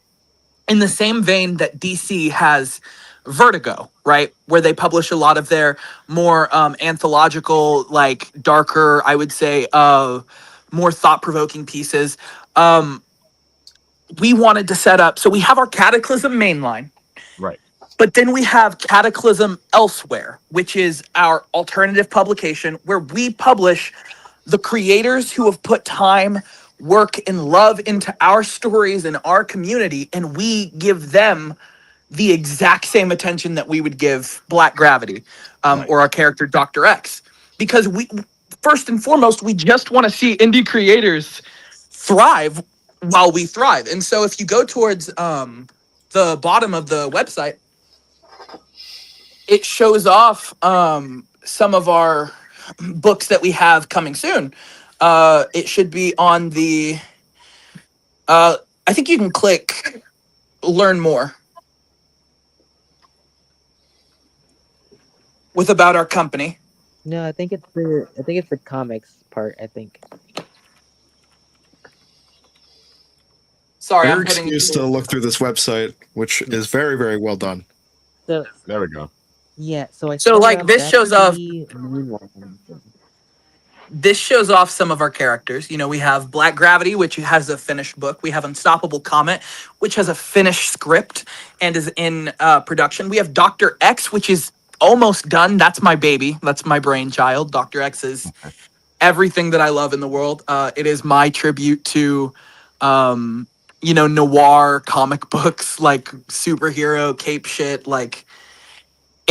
in the same vein that DC has Vertigo, right, where they publish a lot of their more anthological, like darker, I would say, more thought-provoking pieces. We wanted to set up, so we have our Cataclysm mainline, Right. but then we have Cataclysm Elsewhere, which is our alternative publication where we publish the creators who have put time, work, and love into our stories and our community, and we give them the exact same attention that we would give Black Gravity, Right. or our character Dr. X. Because we, first and foremost, we just want to see indie creators thrive while we thrive. And so if you go towards the bottom of the website, it shows off some of our books that we have coming soon. It should be on the, I think you can click learn more with about our company. No, I think it's the comics part. I think. Sorry, Your I'm putting excuse to look through this website, which is very, very well done. So There we go. yeah, so I So, started like, off- this that's shows off- the main one. this shows off some of our characters. You know, we have Black Gravity, which has a finished book. We have Unstoppable Comet, which has a finished script and is in production. We have Dr. X, which is almost done. That's my baby. That's my brainchild. Dr. X is everything that I love in the world. It is my tribute to, noir comic books, like superhero cape shit, like...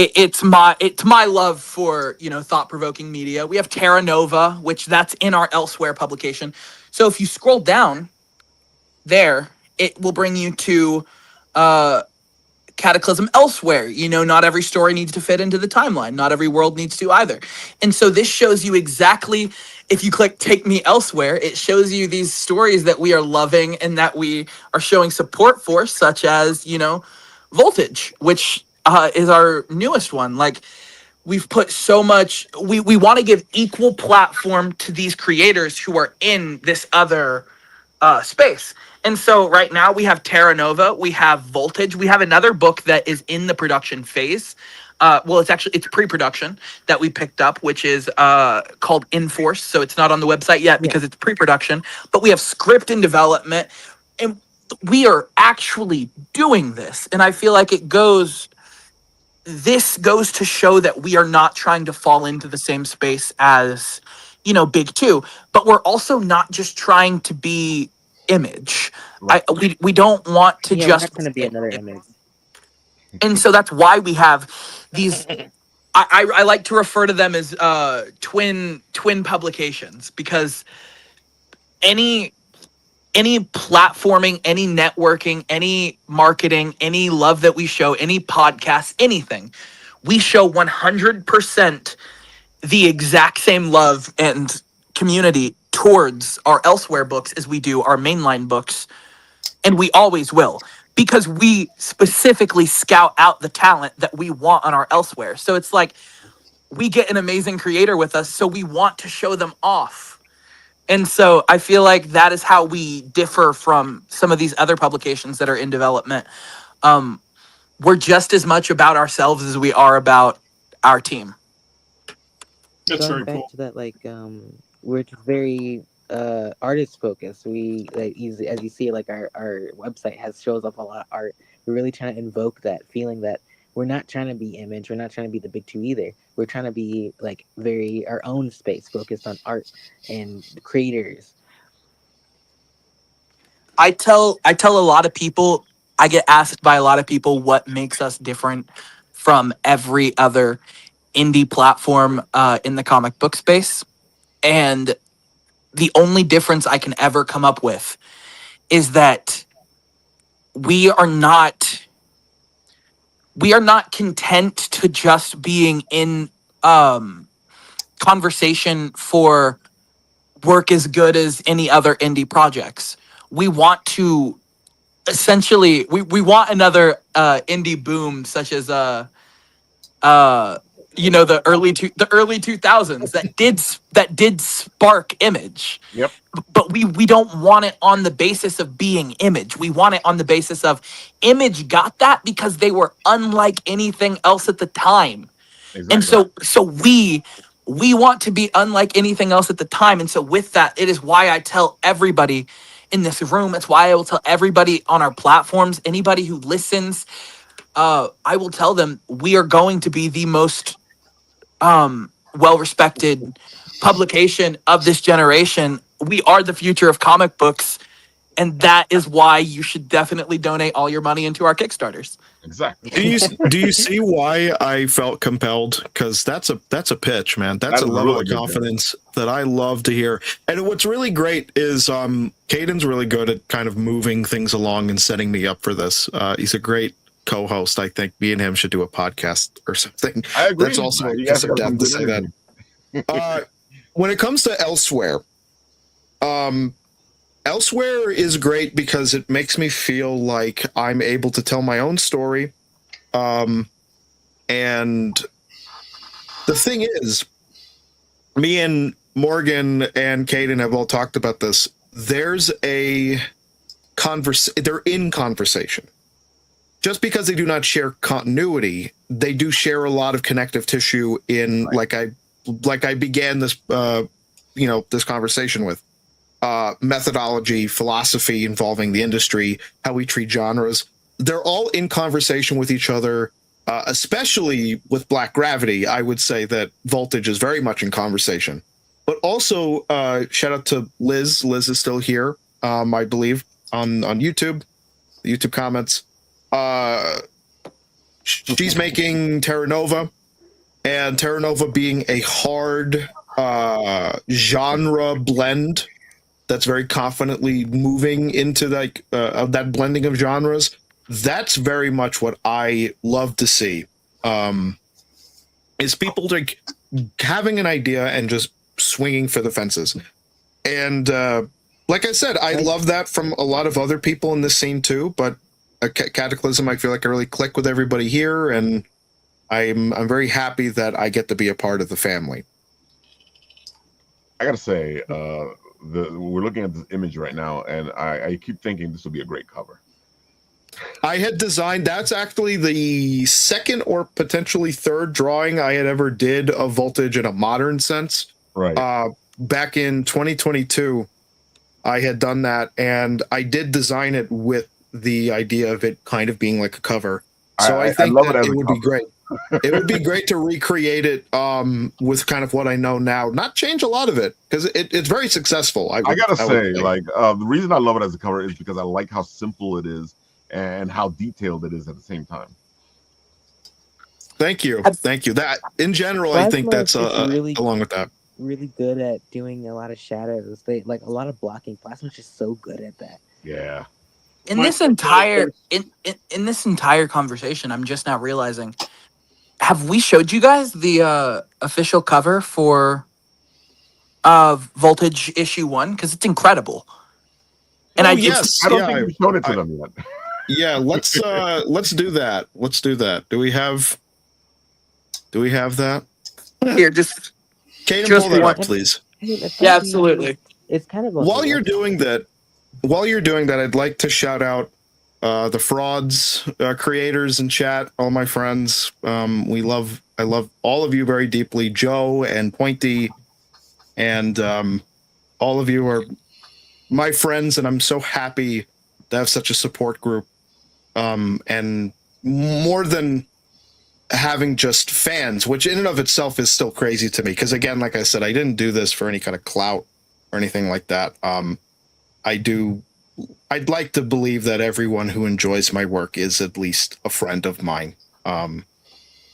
It's my love for, thought-provoking media. We have Terra Nova, which that's in our Elsewhere publication. So if you scroll down there, it will bring you to Cataclysm Elsewhere. Not every story needs to fit into the timeline. Not every world needs to either. And so this shows you exactly, if you click Take Me Elsewhere, it shows you these stories that we are loving and that we are showing support for, such as, Voltage, which... is our newest one. Like, we've put so much, we want to give equal platform to these creators who are in this other space. And so right now we have Terra Nova, we have Voltage, we have another book that is in the production phase. It's pre-production that we picked up, which is called Enforce. So it's not on the website yet because it's pre-production, but we have script in development, and we are actually doing this. And I feel like this goes to show that we are not trying to fall into the same space as, Big Two, but we're also not just trying to be Image. Right. We don't want to Yeah, just... we're not gonna be another Image. And so that's why we have these... I like to refer to them as twin publications, because any platforming, any networking, any marketing, any love that we show, any podcast, anything, we show 100% the exact same love and community towards our Elsewhere books as we do our mainline books. And we always will, because we specifically scout out the talent that we want on our Elsewhere. So it's like, we get an amazing creator with us, so we want to show them off. And so I feel like that is how we differ from some of these other publications that are in development. We're just as much about ourselves as we are about our team. That's Going very back cool. to that, like, we're just very artist focused. We, like, as you see, like, our website shows up a lot of art. We're really trying to invoke that feeling that we're not trying to be Image. We're not trying to be the Big Two either. We're trying to be, like, very our own space, focused on art and creators. I tell a lot of people, I get asked by a lot of people what makes us different from every other indie platform in the comic book space. And the only difference I can ever come up with is that we are not content to just being in conversation for work as good as any other indie projects. We want to essentially we want another indie boom such as the early 2000s that did spark Image. Yep. But we don't want it on the basis of being Image. We want it on the basis of Image got that because they were unlike anything else at the time. Exactly. And so we want to be unlike anything else at the time. And so with that, it is why I tell everybody in this room, it's why I will tell everybody on our platforms, anybody who listens, I will tell them we are going to be the most well-respected publication of this generation. We are the future of comic books, and that is why you should definitely donate all your money into our Kickstarters. Exactly. Do you see why I felt compelled? Because that's a pitch, man. That's a level really of good confidence that I love to hear. And what's really great is Caden's really good at kind of moving things along and setting me up for this. He's a great co-host. I think me and him should do a podcast or something. I agree. That's also You a guys kiss of got death some to good say that. energy. When it comes to Elsewhere is great because it makes me feel like I'm able to tell my own story. And the thing is, me and Morgan and Caden have all talked about this. There's a they're in conversation. Just because they do not share continuity, they do share a lot of connective tissue in Right. like I began this this conversation with methodology, philosophy involving the industry, how we treat genres. They're all in conversation with each other, especially with Black Gravity. I would say that Voltage is very much in conversation. But also, shout out to Liz. Liz is still here, I believe, on YouTube, the YouTube comments. She's making Terra Nova, and Terra Nova being a hard genre blend that's very confidently moving into like that blending of genres. That's very much what I love to see. Is people like having an idea and just swinging for the fences. And like I said, I love that from a lot of other people in this scene too. But Cataclysm, I feel like I really click with everybody here, and I'm very happy that I get to be a part of the family. I gotta say, we're looking at this image right now, and I keep thinking this will be a great cover. I had designed, that's actually the second or potentially third drawing I had ever did of Voltage in a modern sense. Right. Back in 2022, I had done that, and I did design it with the idea of it kind of being like a cover. So I think that it would be great. It would be great to recreate it with kind of what I know now, not change a lot of it, because it's very successful. I gotta say, the reason I love it as a cover is because I like how simple it is and how detailed it is at the same time. Thank you. That in general, I think that's really, along with that. Really good at doing a lot of shadows. They like a lot of blocking. Plasma's just so good at that. Yeah. In this entire conversation, I'm just now realizing, have we showed you guys the official cover for Voltage issue 1? Because it's incredible. And I don't think we've shown it to them yet. Yeah, let's do that. Let's do that. Do we have that? Here, just Caden, pull that up, please. Yeah, absolutely. It's kind of while you're doing that, I'd like to shout out the Frauds creators in chat, all my friends. I love all of you very deeply. Joe and Pointy, and all of you are my friends, and I'm so happy to have such a support group. And more than having just fans, which in and of itself is still crazy to me, because again, like I said, I didn't do this for any kind of clout or anything like that. I'd like to believe that everyone who enjoys my work is at least a friend of mine. And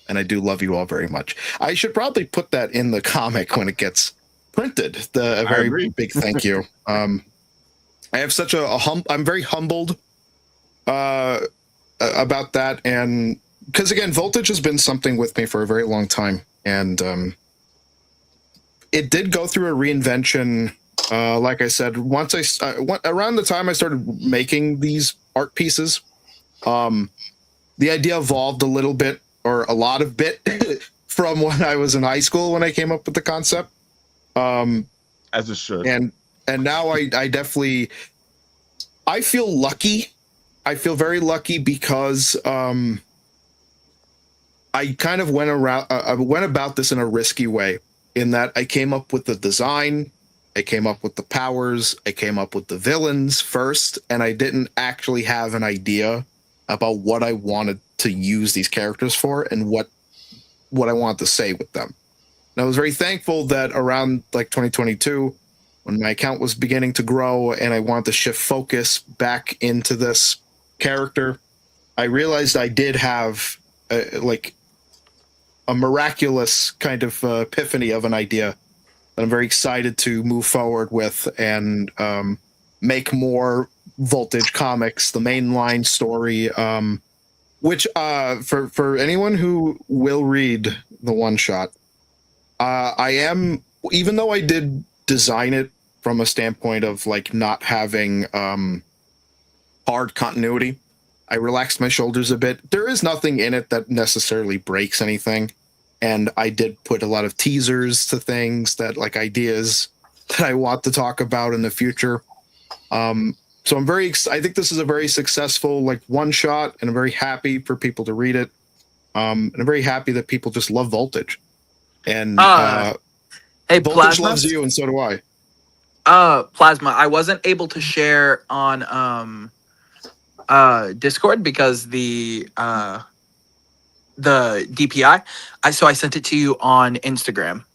I do love you all very much. I should probably put that in the comic when it gets printed. A very big thank you. I have such I'm very humbled about that, and because again, Voltage has been something with me for a very long time, and it did go through a reinvention. Like I said, once around the time I started making these art pieces, the idea evolved a little bit, or a lot of bit, from when I was in high school when I came up with the concept. As it should. And now I definitely, I feel lucky. I feel very lucky because I kind of went about this in a risky way, in that I came up with the design, I came up with the powers, I came up with the villains first, and I didn't actually have an idea about what I wanted to use these characters for and what I wanted to say with them. And I was very thankful that around like 2022, when my account was beginning to grow and I wanted to shift focus back into this character, I realized I did have like a miraculous kind of epiphany of an idea that I'm very excited to move forward with and make more Voltage comics, the mainline story, which for anyone who will read the one shot, I am, even though I did design it from a standpoint of like not having hard continuity, I relaxed my shoulders a bit. There is nothing in it that necessarily breaks anything. And I did put a lot of teasers to things that, like, ideas that I want to talk about in the future. So I'm very, I think this is a very successful, like, one shot, and I'm very happy for people to read it. And I'm very happy that people just love Voltage. And hey, Voltage Plasma loves you, and so do I. Plasma, I wasn't able to share on Discord because the DPI. So I sent it to you on Instagram.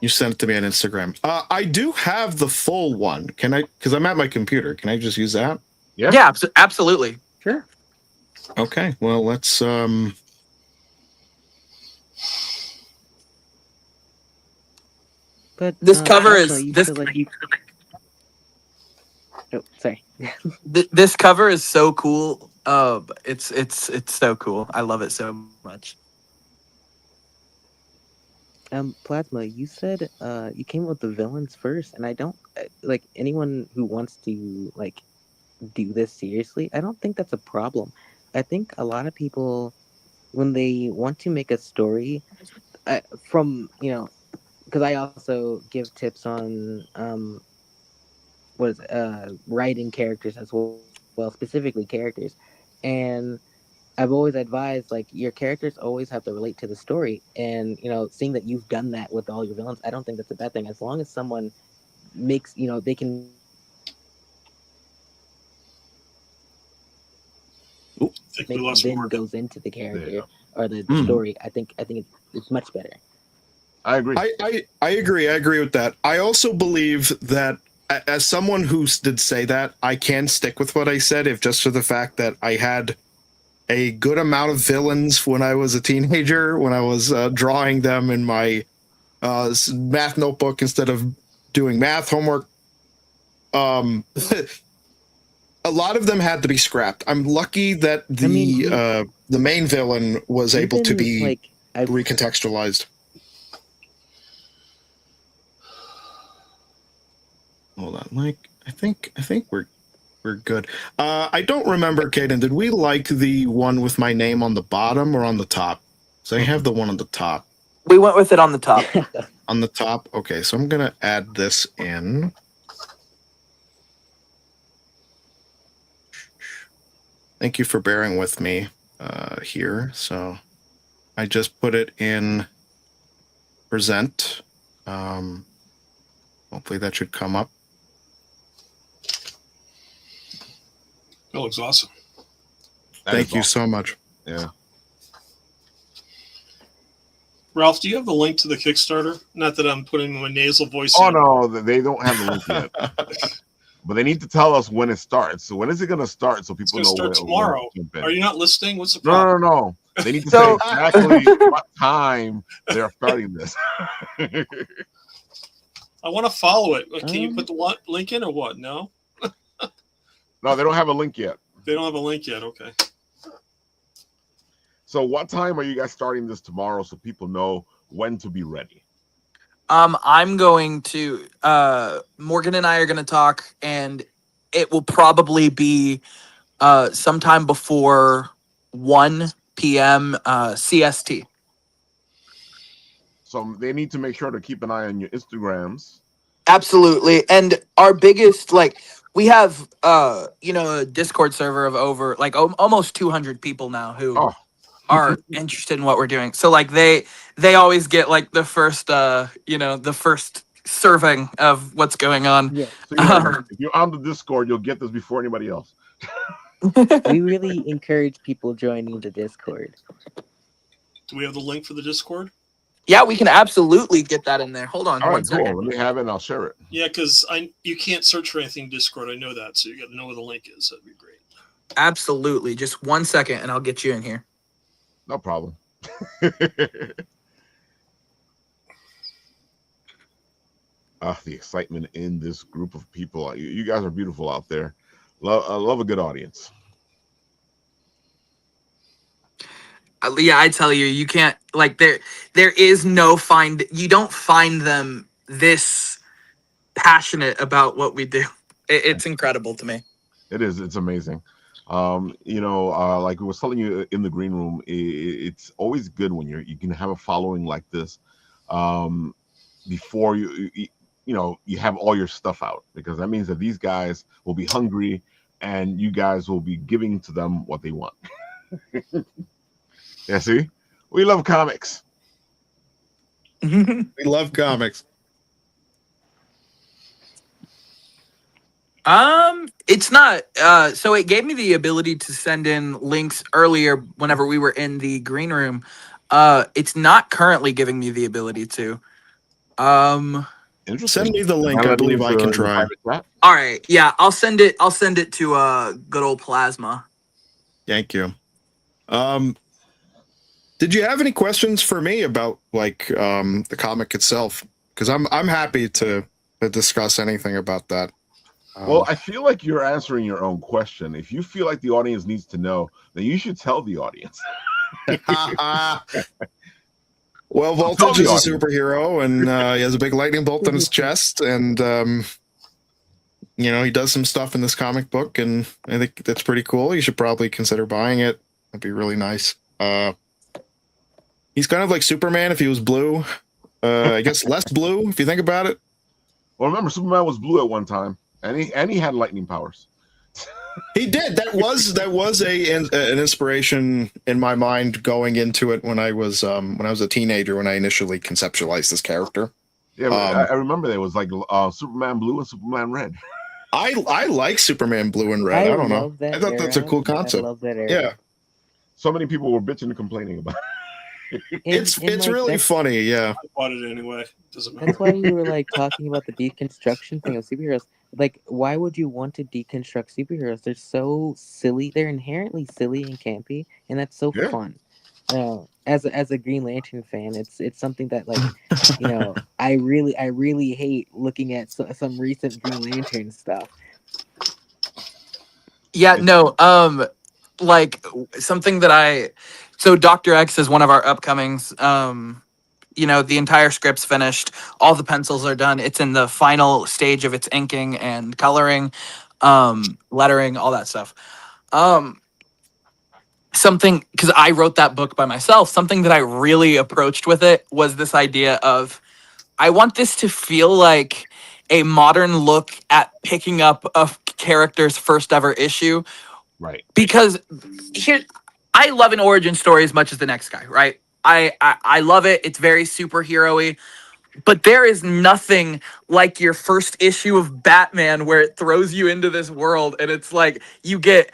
You sent it to me on Instagram. I do have the full one. Can I? Because I'm at my computer. Can I just use that? Yeah, absolutely. Sure. Okay. Well, let's. But This cover also, is you this. feel like you... Oh, sorry. This cover is so cool. It's so cool. I love it so much. Plasma, you said you came up with the villains first, and I don't like anyone who wants to like do this seriously. I don't think that's a problem. I think a lot of people, when they want to make a story, from because I also give tips on writing characters as well, specifically characters, and I've always advised, like, your characters always have to relate to the story, and seeing that you've done that with all your villains, I don't think that's a bad thing, as long as someone makes they can. I think we lost then Morgan. goes into the character or the Mm. story. I think it's much better. I agree. I agree. I agree with that. I also believe that as someone who did say that, I can stick with what I said, if just for the fact that I had a good amount of villains when I was a teenager, when I was drawing them in my math notebook instead of doing math homework. A lot of them had to be scrapped. I'm lucky that the main villain was able to be recontextualized. Hold on, like I think we're good. I don't remember, Caden. Did we like the one with my name on the bottom or on the top? So I have the one on the top. We went with it on the top. On the top. Okay, so I'm gonna add this in. Thank you for bearing with me here. So I just put it in present. Hopefully that should come up. That looks awesome. Thank you so much. Yeah. Ralph, do you have the link to the Kickstarter? Not that I'm putting my nasal voice Oh in. no, they don't have the link yet. But they need to tell us when it starts. So when is it going to start so people know start when tomorrow. When Are you not listening? What's the problem? No. They need to say exactly what time they're starting this. I want to follow it. Can you put the link in or what? No? No, they don't have a link yet. They don't have a link yet. Okay. So what time are you guys starting this tomorrow so people know when to be ready? I'm going to Morgan and I are going to talk, and it will probably be sometime before 1 p.m. CST. So they need to make sure to keep an eye on your Instagrams. Absolutely. And our biggest, like, we have a Discord server of over like almost 200 people now who are interested in what we're doing. So like they always get like the first the first serving of what's going on. Yeah, So if you're on the Discord, you'll get this before anybody else. we really encourage people joining the Discord. Do we have the link for the Discord? Yeah, we can absolutely get that in there. Hold on All one right, cool. second. Let me have it and I'll share it. Yeah, because you can't search for anything in Discord. I know that, so you got to know where the link is. That'd be great. Absolutely. Just 1 second and I'll get you in here. No problem. The excitement in this group of people. You guys are beautiful out there. Love a good audience. Yeah, I tell you, you can't like there is no you don't find them this passionate about what we do. It's incredible to me. It is. It's amazing. Like I was telling you in the green room, it's always good when you can have a following like this before you have all your stuff out, because that means that these guys will be hungry and you guys will be giving to them what they want. Yeah, see, we love comics. We love comics. It's not so it gave me the ability to send in links earlier whenever we were in the green room. It's not currently giving me the ability to. Interesting. Send me the link. I believe I can try. All right, yeah, I'll send it to good old Plasma. Thank you. Did you have any questions for me about like the comic itself? Because I'm happy to discuss anything about that. Well, I feel like you're answering your own question. If you feel like the audience needs to know, then you should tell the audience. Well, Voltage is a superhero, and he has a big lightning bolt on his chest, and he does some stuff in this comic book, and I think that's pretty cool. You should probably consider buying it. That'd be really nice. He's kind of like Superman if he was blue. I guess less blue if you think about it. Well, remember, Superman was blue at one time. And he had lightning powers. He did. That was an inspiration in my mind going into it when I was a teenager, when I initially conceptualized this character. Yeah, I remember there was like Superman Blue and Superman Red. I like Superman Blue and Red. I don't know. I thought that's a cool concept. I love that era. Yeah. So many people were bitching and complaining about it. It's really funny, yeah. I bought it anyway. Doesn't matter. That's why you were like talking about the deconstruction thing of superheroes. Like, why would you want to deconstruct superheroes? They're so silly. They're inherently silly and campy, and that's so fun. As a Green Lantern fan, it's something that like I really hate looking at some recent Green Lantern stuff. Yeah, no, like something that so Dr. X is one of our upcomings. The entire script's finished. All the pencils are done. It's in the final stage of its inking and coloring, lettering, all that stuff. Something, because I wrote that book by myself, something that I really approached with it was this idea of, I want this to feel like a modern look at picking up a character's first ever issue. Right. Because I love an origin story as much as the next guy, right? I love it. It's very superhero-y. But there is nothing like your first issue of Batman where it throws you into this world and it's like you get,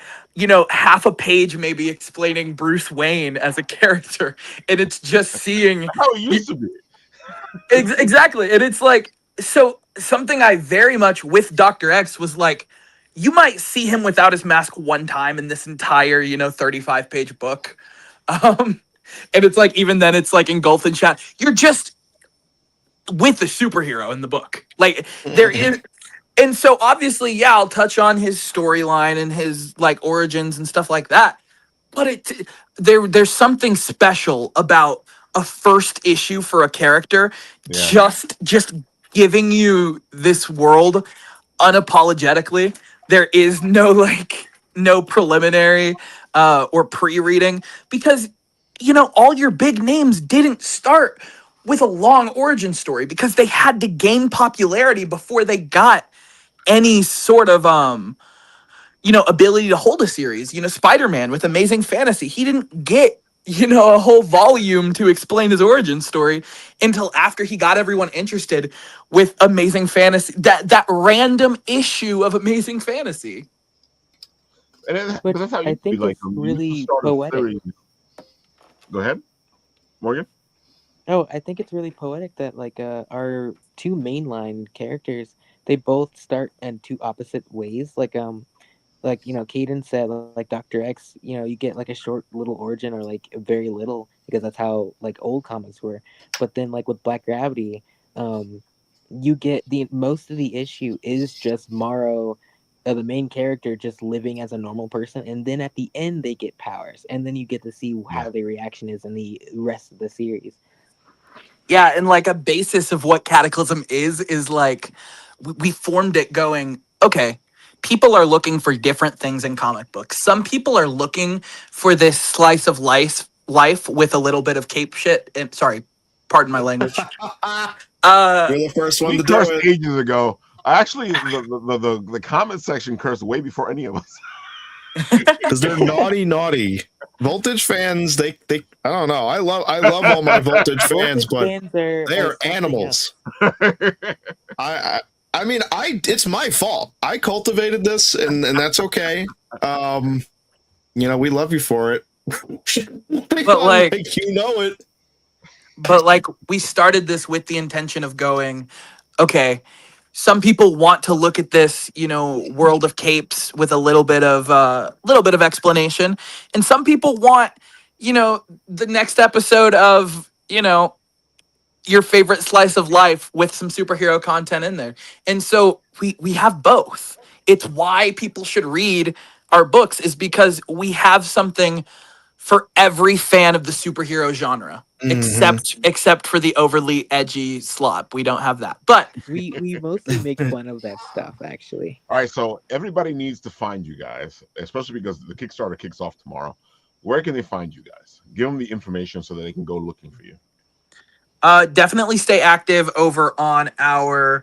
half a page maybe explaining Bruce Wayne as a character. And it's just seeing how it used to be. Exactly. And it's like, so something I very much with Dr. X was like, you might see him without his mask one time in this entire, 35-page book. And it's like, even then it's like engulfed in chat. You're just with the superhero in the book. Like there is, And so obviously, yeah, I'll touch on his storyline and his like origins and stuff like that. But there's something special about a first issue for a character, Yeah. just giving you this world unapologetically. There is no like no preliminary or pre-reading, because all your big names didn't start with a long origin story because they had to gain popularity before they got any sort of ability to hold a series. Spider-Man with Amazing Fantasy, he didn't get a whole volume to explain his origin story until after he got everyone interested with Amazing Fantasy, that random issue of Amazing Fantasy. But Which that's how I you be think like is you used to really start a poetic. series. Go ahead, Morgan. Oh, I think it's really poetic that like our two mainline characters, they both start in two opposite ways. Like Caden said, like Dr. X, you get like a short little origin or like very little because that's how like old comics were. But then like with Black Gravity, um, you get the most of the issue is just Morrow, the main character, just living as a normal person, and then at the end they get powers, and then you get to see Yeah. how their reaction is in the rest of the series. Yeah, and like a basis of what Cataclysm is like we formed it going, okay, people are looking for different things in comic books. Some people are looking for this slice of life with a little bit of cape shit. Sorry, pardon my language. Uh You're the first one We to do cursed it. ages ago. Actually, the comment section cursed way before any of us. Because they're naughty. Voltage fans, they I don't know. I love all my Voltage fans, Voltage but fans they are are something else. animals. I mean, it's my fault. I cultivated this, and that's okay. We love you for it. but like It. we started this with the intention of going, okay, some people want to look at this, world of capes with a little bit of explanation, and some people want, the next episode of, your favorite slice of life with some superhero content in there. And so we have both. It's why people should read our books, is because we have something for every fan of the superhero genre. Mhm. Except for the overly edgy slop. We don't have that. But We mostly make fun of that stuff, actually. All right, so everybody needs to find you guys, especially because the Kickstarter kicks off tomorrow. Where can they find you guys? Give them the information so that they can go looking for you. definitely stay active over on our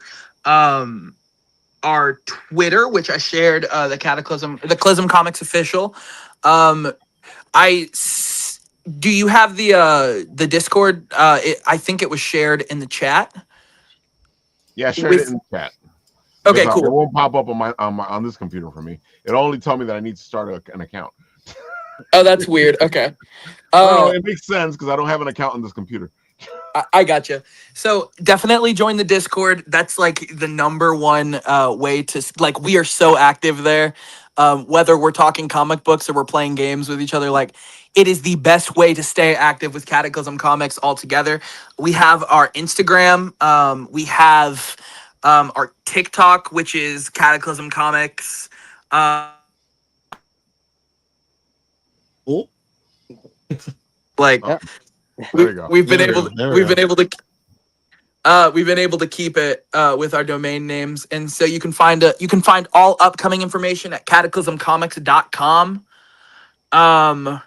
Twitter, which I shared, the Clism Comics official. Um, do you have the Discord? I think it was shared in the chat. Yeah, I shared it With in the chat because Okay, it cool. won't pop up on this computer for me. It'll only tell me that I need to start an account. Oh, that's weird. Okay. No, it makes sense because I don't have an account on this computer. I gotcha. So definitely join the Discord. That's like the number one way to like. We are so active there. Whether we're talking comic books or we're playing games with each other, like it is the best way to stay active with Cataclysm Comics altogether. We have our Instagram. We have our TikTok, which is Cataclysm Comics. Oh, Like Oh, Yep. there you go. we've been there we able go. to, There we we've go. been able to we've been able to keep it with our domain names, and so you can find all upcoming information at cataclysmcomics.com. Um,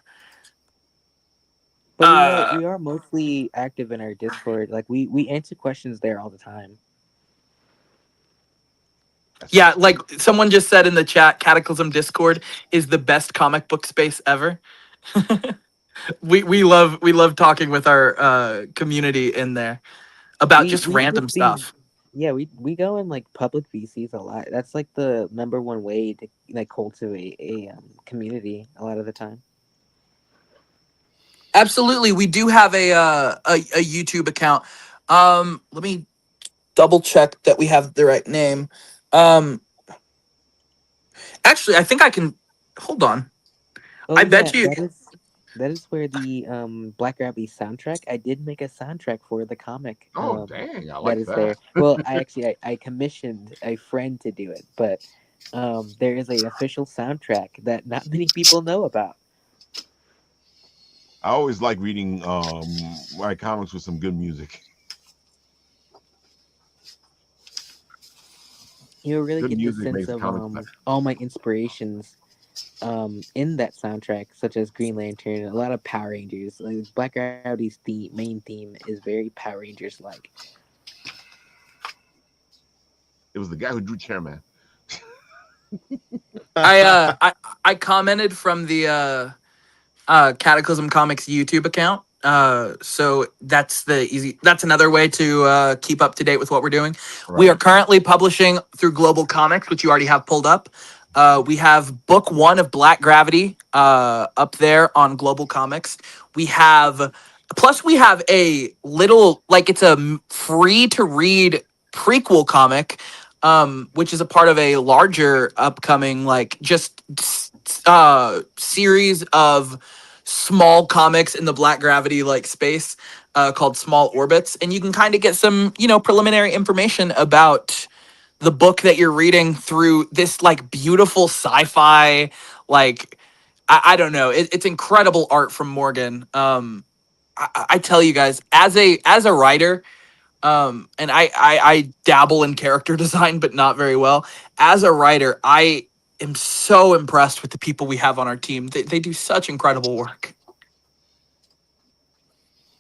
But uh, we are mostly active in our Discord. Like we answer questions there all the time. yeah, like someone just said in the chat, Cataclysm Discord is the best comic book space ever. We love talking with our community in there about just We random just be stuff. Yeah, we go in like public VCs a lot. That's like the number one way to like cultivate a community a lot of the time. Absolutely, we do have a YouTube account. Let me double check that we have the right name. Um, Actually, I think I can. Hold on. Oh I yeah, bet you. That is where the Black Rabbit soundtrack. I did make a soundtrack for the comic. Oh, dang, I That like is that. there. Well, I commissioned a friend to do it, but there is a official soundtrack that not many people know about. I always like reading my comics with some good music. You really Good get the music sense makes of comics better. all my inspirations in that soundtrack, such as Green Lantern, a lot of Power Rangers. Like Black Rowdy's the main theme is very Power Rangers like. It was the guy who drew Chairman. I commented from the Cataclysm Comics YouTube account. So that's another way to keep up to date with what we're doing. Right. We are currently publishing through Global Comics, which you already have pulled up. We have book 1 of Black Gravity up there on Global Comics. We have a little, like, it's a free to read prequel comic, which is a part of a larger upcoming, like, just series of small comics in the Black Gravity like space called Small Orbits, and you can kind of get some preliminary information about the book that you're reading through this like beautiful sci-fi, like, I don't know, it's incredible art from Morgan. I tell you guys, as a writer, and I dabble in character design, but not very well. As a writer, I am so impressed with the people we have on our team. They do such incredible work.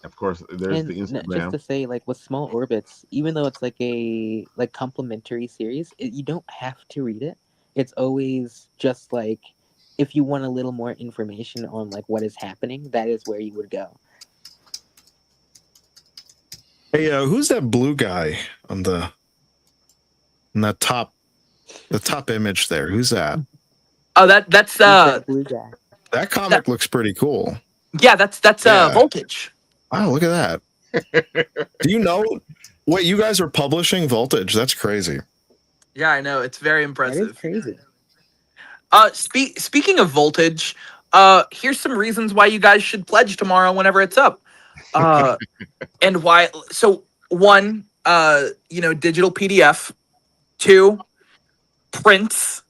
Of course, there's And the just Instagram. to say, like with Small Orbits, even though it's like a complementary series, you don't have to read it. It's always just like if you want a little more information on like what is happening, that is where you would go. Hey, who's that blue guy on the top image there? Who's that? Oh, that's Who's that blue guy? That comic looks pretty cool. Yeah, that's Yeah. Voltage. Wow, look at that. Do you know? Wait, you guys are publishing Voltage? That's crazy. Yeah, I know. It's very That is impressive. crazy. Speaking of Voltage, here's some reasons why you guys should pledge tomorrow whenever it's up. And why? So 1, digital PDF. 2, prints.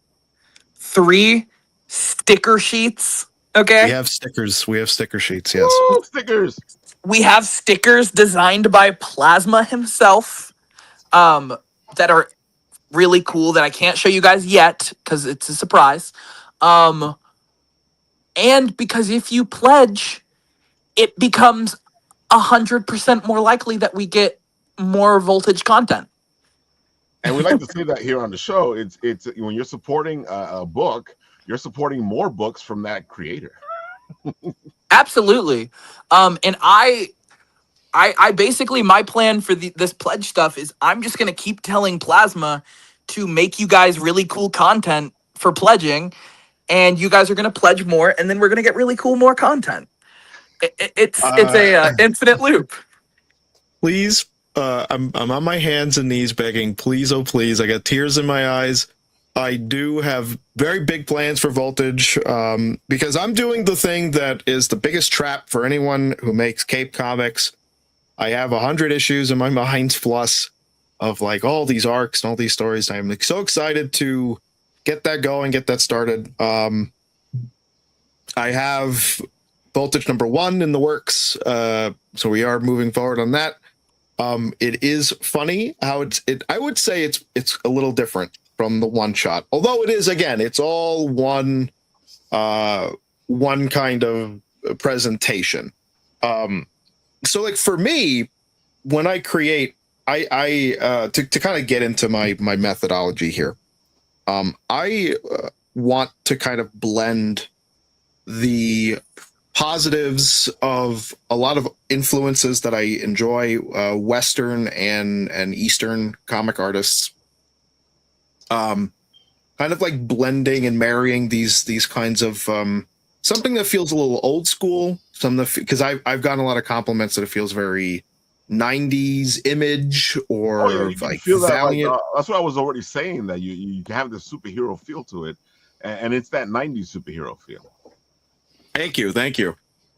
3, sticker sheets. Okay. We have stickers. We have sticker sheets. Yes. Woo, stickers. We have stickers designed by Plasma himself, that are really cool that I can't show you guys yet because it's a surprise. And because if you pledge, it becomes 100% more likely that we get more Voltage content. And we like to say that here on the show. It's when you're supporting a book, you're supporting more books from that creator. Absolutely. And I basically, my plan for this pledge stuff is I'm just going to keep telling Plasma to make you guys really cool content for pledging, and you guys are going to pledge more, and then we're going to get really cool more content. It's a infinite loop. Please, I'm on my hands and knees begging, please, oh please. I got tears in my eyes. I do have very big plans for Voltage, because I'm doing the thing that is the biggest trap for anyone who makes Cape Comics. I have 100 issues in my mind plus of like all these arcs and all these stories. I'm like so excited to get that going, get that started. I have Voltage #1 in the works, so we are moving forward on that. It is funny how I would say it's a little different from the one shot, although it is, again, it's all one kind of presentation. So like for me, when I create, I to kind of get into my methodology here, I want to kind of blend the positives of a lot of influences that I enjoy, Western and Eastern comic artists, kind of like blending and marrying these kinds of something that feels a little old school, because I've gotten a lot of compliments that it feels very 90s Image or you can like feel that, Valiant. like, that's what I was already saying, that you have the superhero feel to it, and it's that 90s superhero feel. Thank you.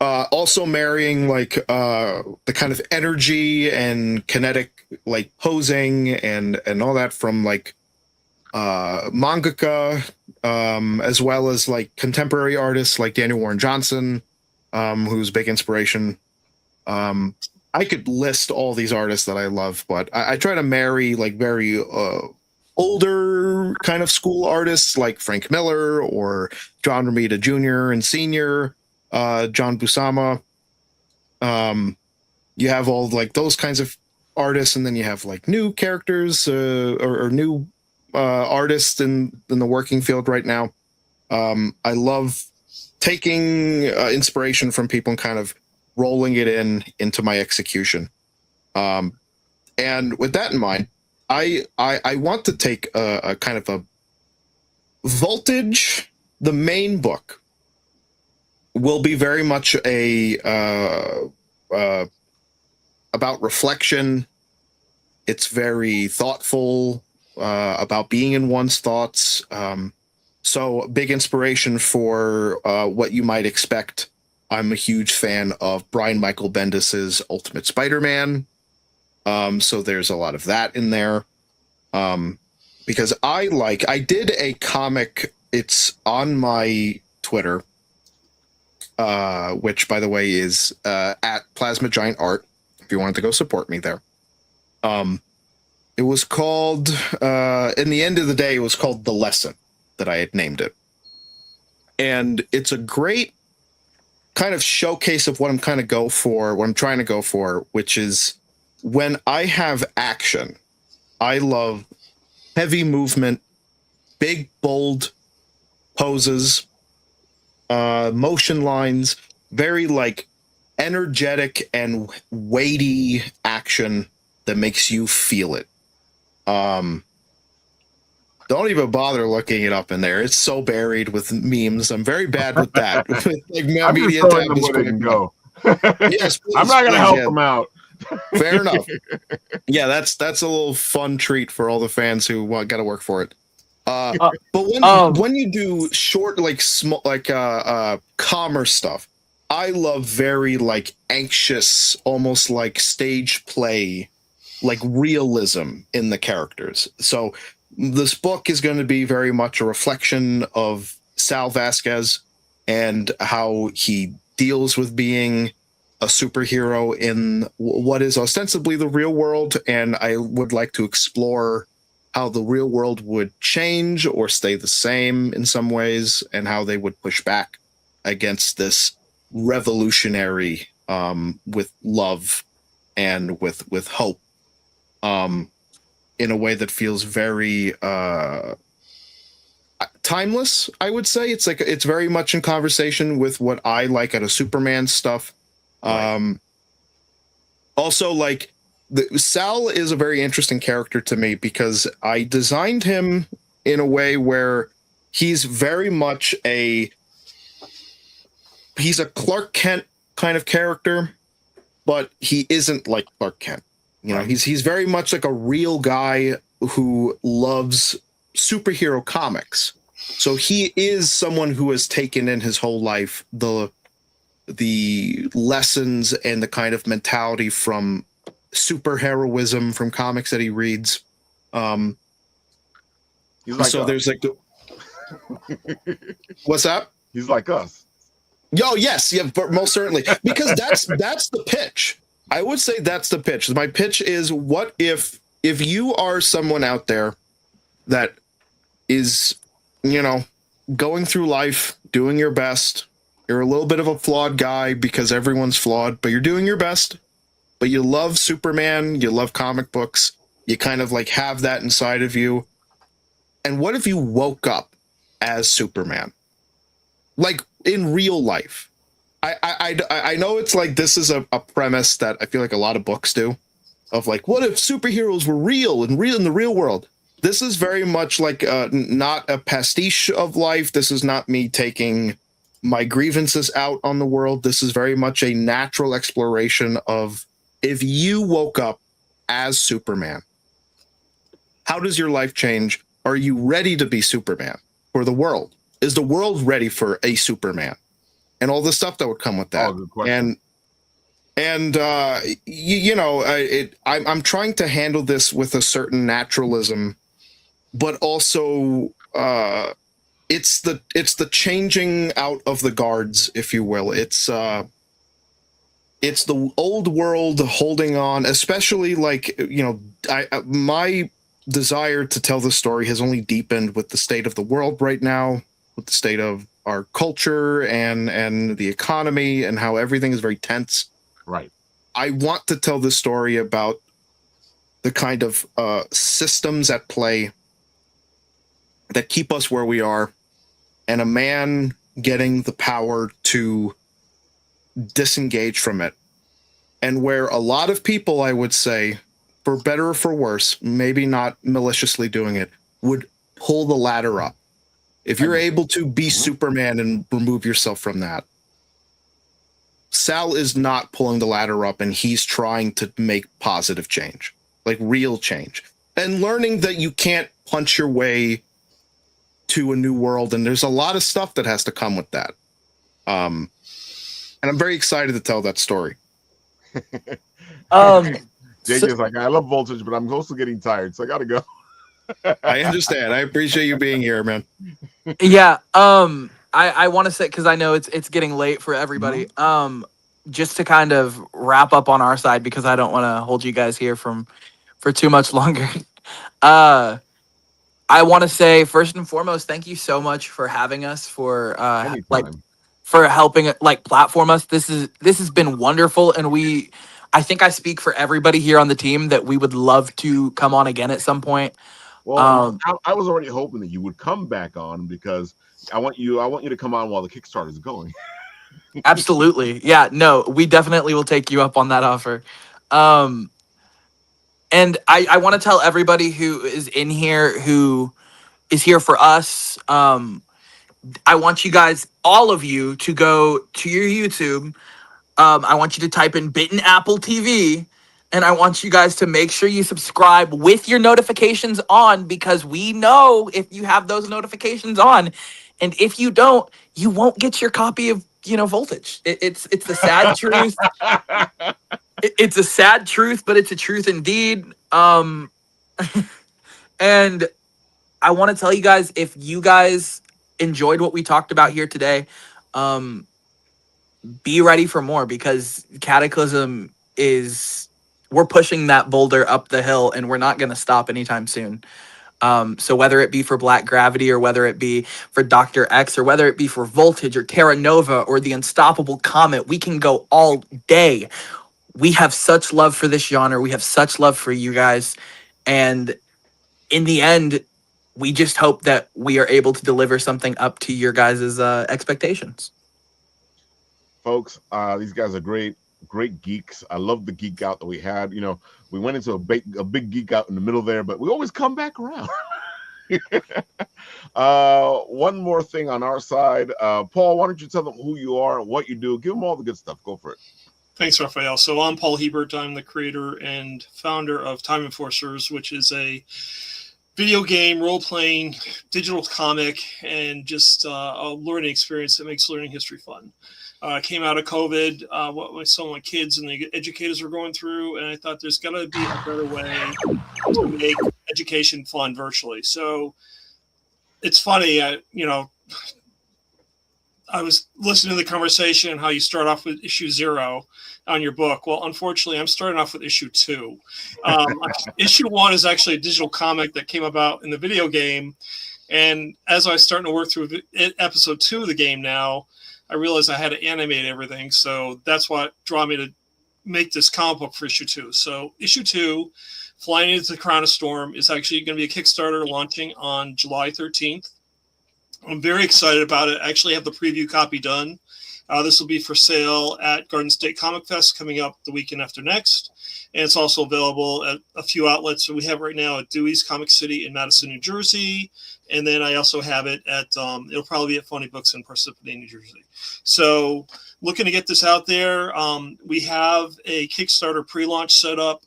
Also marrying like the kind of energy and kinetic like posing and all that from like mangaka, as well as like contemporary artists like Daniel Warren Johnson, who's a big inspiration. I could list all these artists that I love, but I try to marry like very older kind of school artists like Frank Miller or John Romita Jr. and Sr., John Buscema. You have all like those kinds of artists, and then you have like new characters or new artists in the working field right now. I love taking inspiration from people and kind of rolling it into my execution. And with that in mind, I want to take a kind of a Voltage. The main book will be very much a about reflection. It's very thoughtful about being in one's thoughts. So big inspiration for what you might expect. I'm a huge fan of Brian Michael Bendis's Ultimate Spider-Man. So there's a lot of that in there. Because I did a comic, it's on my Twitter, which by the way is at Plasma Giant Art, if you wanted to go support me there. It was called, in the end of the day, it was called The Lesson, that I had named it. And it's a great kind of showcase of what I'm trying to go for, which is when I have action, I love heavy movement, big, bold poses, motion lines, very like energetic and weighty action that makes you feel it. Don't even bother looking it up in there. It's so buried with memes. I'm very bad with that. Like, I'm just throwing them where they can go. Yes, please, I'm not going to help them out. Fair enough. Yeah, that's a little fun treat for all the fans who got to work for it. But when you do short, like small, like calmer stuff, I love very like anxious, almost like stage play, like realism in the characters. So this book is going to be very much a reflection of Sal Vasquez and how he deals with being a superhero in what is ostensibly the real world. And I would like to explore how the real world would change or stay the same in some ways, and how they would push back against this revolutionary, with love and with hope, in a way that feels very timeless. I would say it's very much in conversation with what I like out of Superman stuff. Right. Also, like Sal is a very interesting character to me because I designed him in a way where he's very much he's a Clark Kent kind of character, but he isn't like Clark Kent. You know, he's very much like a real guy who loves superhero comics. So he is someone who has taken in his whole life the lessons and the kind of mentality from superheroism from comics that he reads. Like so us. There's like what's that? He's like us. Yo, yes, yeah, but most certainly, because that's the pitch. I would say that's the pitch. My pitch is, what if you are someone out there that is, you know, going through life, doing your best. You're a little bit of a flawed guy because everyone's flawed, but you're doing your best. But you love Superman, you love comic books, you kind of like have that inside of you. And what if you woke up as Superman? Like in real life. I know it's like this is a premise that I feel like a lot of books do, of like, what if superheroes were real in the real world? This is very much like not a pastiche of life. This is not me taking my grievances out on the world. This is very much a natural exploration of, if you woke up as Superman, how does your life change? Are you ready to be Superman for the world? Is the world ready for a Superman? and all the stuff that would come with that. Oh, good question. I'm trying to handle this with a certain naturalism, but also it's the changing out of the guards, if you will. It's the old world holding on, especially my desire to tell the story has only deepened with the state of the world right now, with the state of our culture and the economy and how everything is very tense. Right. I want to tell this story about the kind of systems at play that keep us where we are, and a man getting the power to disengage from it. And where a lot of people, I would say, for better or for worse, maybe not maliciously doing it, would pull the ladder up. If you're able to be Superman and remove yourself from that, Sal is not pulling the ladder up, and he's trying to make positive change, like real change, and learning that you can't punch your way to a new world. And there's a lot of stuff that has to come with that. And I'm very excited to tell that story. JJ's like, I love Voltage, but I'm also getting tired, so I gotta go. I understand. I appreciate you being here, man. Yeah. I want to say, because I know it's getting late for everybody. Just to kind of wrap up on our side, because I don't want to hold you guys here for too much longer. I want to say, first and foremost, thank you so much for having us, for for helping platform us. This has been wonderful, and I think I speak for everybody here on the team that we would love to come on again at some point. Well, I was already hoping that you would come back on, because I want you to come on while the Kickstarter is going. Absolutely. Yeah, no, we definitely will take you up on that offer. And I want to tell everybody who is in here, who is here for us, I want you guys, all of you, to go to your YouTube. I want you to type in Bitten Apple TV, and I want you guys to make sure you subscribe with your notifications on, because we know if you have those notifications on, and if you don't, you won't get your copy of Voltage. It's the sad truth. It's a sad truth, but it's a truth indeed. And I want to tell you guys, if you guys enjoyed what we talked about here today, be ready for more, because Cataclysm we're pushing that boulder up the hill, and we're not going to stop anytime soon. So whether it be for Black Gravity, or whether it be for Dr. X, or whether it be for Voltage or Terra Nova or the Unstoppable Comet, we can go all day. We have such love for this genre. We have such love for you guys. And in the end, we just hope that we are able to deliver something up to your guys' expectations. Folks, these guys are great geeks. I love the geek out that we had. We went into a big geek out in the middle there, but we always come back around. One more thing on our side. Paul, why don't you tell them who you are, what you do? Give them all the good stuff. Go for it. Thanks, Rafael. So I'm Paul Hebert. I'm the creator and founder of Time Enforcers, which is a video game, role-playing, digital comic, and just a learning experience that makes learning history fun. Came out of COVID, what some of my kids and the educators were going through, and I thought there's got to be a better way to make education fun virtually. So it's funny, I was listening to the conversation and how you start off with issue 0 on your book. Well, unfortunately, I'm starting off with issue 2. Issue 1 is actually a digital comic that came about in the video game. And as I was starting to work through episode 2 of the game now, I realized I had to animate everything. So that's what drew me to make this comic book for issue 2. So issue 2, Flying into the Crown of Storm, is actually going to be a Kickstarter launching on July 13th. I'm very excited about it. I actually have the preview copy done. This will be for sale at Garden State Comic Fest coming up the weekend after next. And it's also available at a few outlets. So we have right now at Dewey's Comic City in Madison, New Jersey. And then I also have it at, it'll probably be at Phony Books in Parsippany, New Jersey. So looking to get this out there. We have a Kickstarter pre-launch set up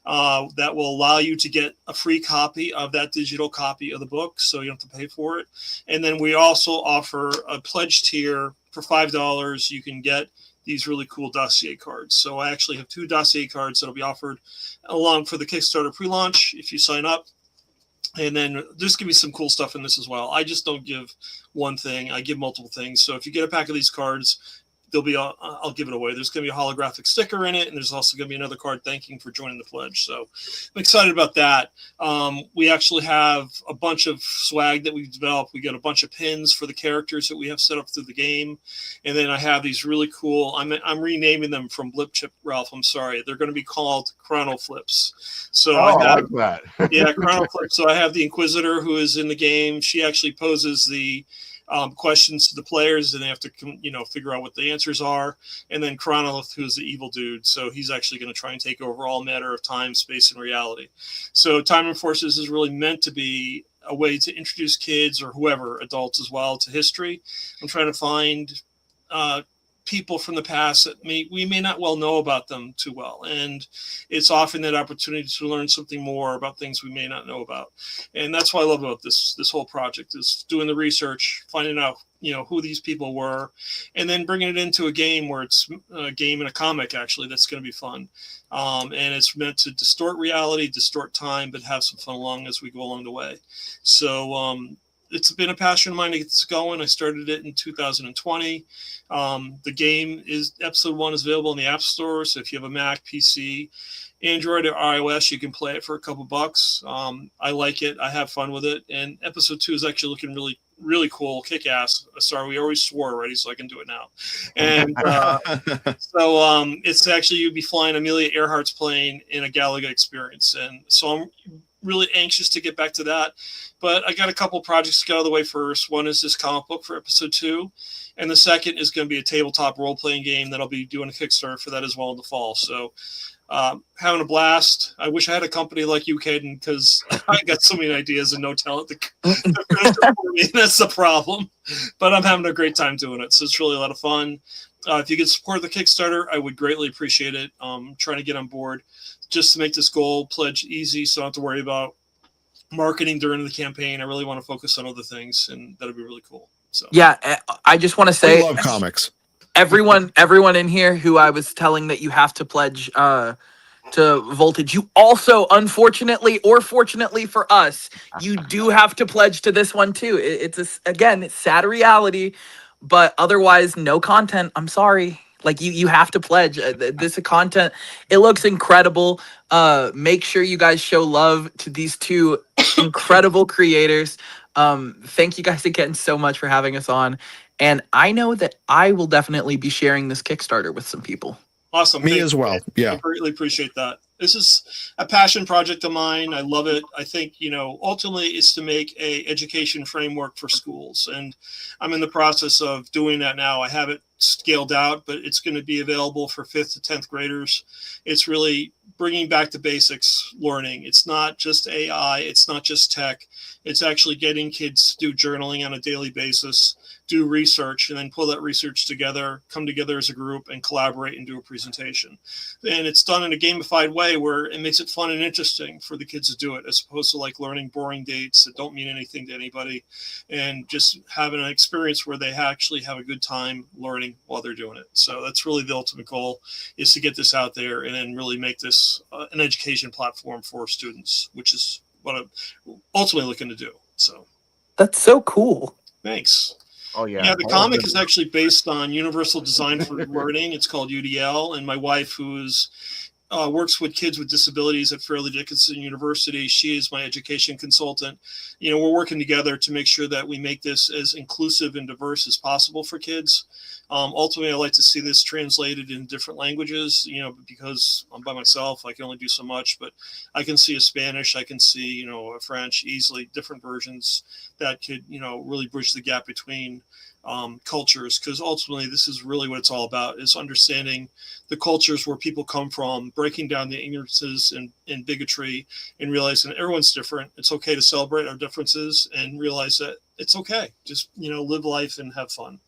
that will allow you to get a free copy of that digital copy of the book, so you don't have to pay for it. And then we also offer a pledge tier for $5, you can get these really cool dossier cards. So I actually have 2 dossier cards that'll be offered along for the Kickstarter pre-launch if you sign up. And then there's going to be some cool stuff in this as well. I just don't give one thing. I give multiple things. So if you get a pack of these cards, I'll give it away. There's going to be a holographic sticker in it, and there's also going to be another card thanking for joining the pledge. So I'm excited about that. We actually have a bunch of swag that we've developed. We got a bunch of pins for the characters that we have set up through the game, and then I have these really cool. I'm renaming them from Blip Chip Ralph. I'm sorry, they're going to be called Chrono Flips. So I have like that. yeah, Chrono Flips. So I have the Inquisitor who is in the game. She actually poses the questions to the players, and they have to figure out what the answers are. And then Chronolith, who's the evil dude, so he's actually going to try and take over all matter of time, space, and reality. So Time and Forces is really meant to be a way to introduce kids or whoever, adults as well, to history. I'm trying to find people from the past that we may not well know about them too well, and it's often that opportunity to learn something more about things we may not know about. And that's what I love about this whole project, is doing the research, finding out who these people were, and then bringing it into a game where it's a game and a comic actually that's going to be fun. And it's meant to distort reality, distort time, but have some fun as we go along the way. So it's been a passion of mine to get this going. I started it in 2020. The game episode 1 is available in the App Store. So if you have a Mac, PC, Android, or iOS, you can play it for a couple bucks. I like it. I have fun with it. And episode 2 is actually looking really, really cool. Kick ass. Sorry, we always swore already, so I can do it now. And so it's actually, you'd be flying Amelia Earhart's plane in a Galaga experience. And so I'm really anxious to get back to that. But I got a couple projects to get out of the way first. One is this comic book for episode 2. And the second is going to be a tabletop role-playing game that I'll be doing a Kickstarter for that as well in the fall. So having a blast. I wish I had a company like you, Caden, because I got so many ideas and no talent to finish it for me. That's the problem. But I'm having a great time doing it. So it's really a lot of fun. If you could support the Kickstarter, I would greatly appreciate it. Trying to get on board just to make this goal pledge easy, so I don't have to worry about marketing during the campaign. I really want to focus on other things, and that'd be really cool. So Yeah, I just want to say, We love comics. everyone in here who I was telling that you have to pledge to Voltage, you also, unfortunately or fortunately for us, you do have to pledge to this one too. It's sad reality, but otherwise no content. I'm sorry. Like you have to pledge this content. It looks incredible. Make sure you guys show love to these 2 incredible creators. Thank you guys again so much for having us on. And I know that I will definitely be sharing this Kickstarter with some people. Awesome. Me as well. Yeah. I greatly appreciate that. This is a passion project of mine. I love it. I think, ultimately it's to make a education framework for schools. And I'm in the process of doing that now. I have it scaled out, but it's going to be available for 5th to 10th graders. It's really bringing back the basics learning. It's not just AI. It's not just tech. It's actually getting kids to do journaling on a daily basis, do research, and then pull that research together, come together as a group and collaborate and do a presentation. And it's done in a gamified way where it makes it fun and interesting for the kids to do it, as opposed to like learning boring dates that don't mean anything to anybody, and just having an experience where they actually have a good time learning while they're doing it. So that's really the ultimate goal, is to get this out there and then really make this an education platform for students, which is what I'm ultimately looking to do. So That's so cool. thanks. Oh yeah. Yeah, the comic is actually based on Universal Design for Learning. It's called UDL, and my wife, who's works with kids with disabilities at Fairleigh Dickinson University, she is my education consultant. We're working together to make sure that we make this as inclusive and diverse as possible for kids. Ultimately, I like to see this translated in different languages, because I'm by myself, I can only do so much, but I can see a Spanish, I can see, a French, easily different versions that could, really bridge the gap between cultures, because ultimately this is really what it's all about, is understanding the cultures where people come from, breaking down the ignorances and bigotry, and realizing everyone's different. It's okay to celebrate our differences and realize that it's okay. Just, live life and have fun.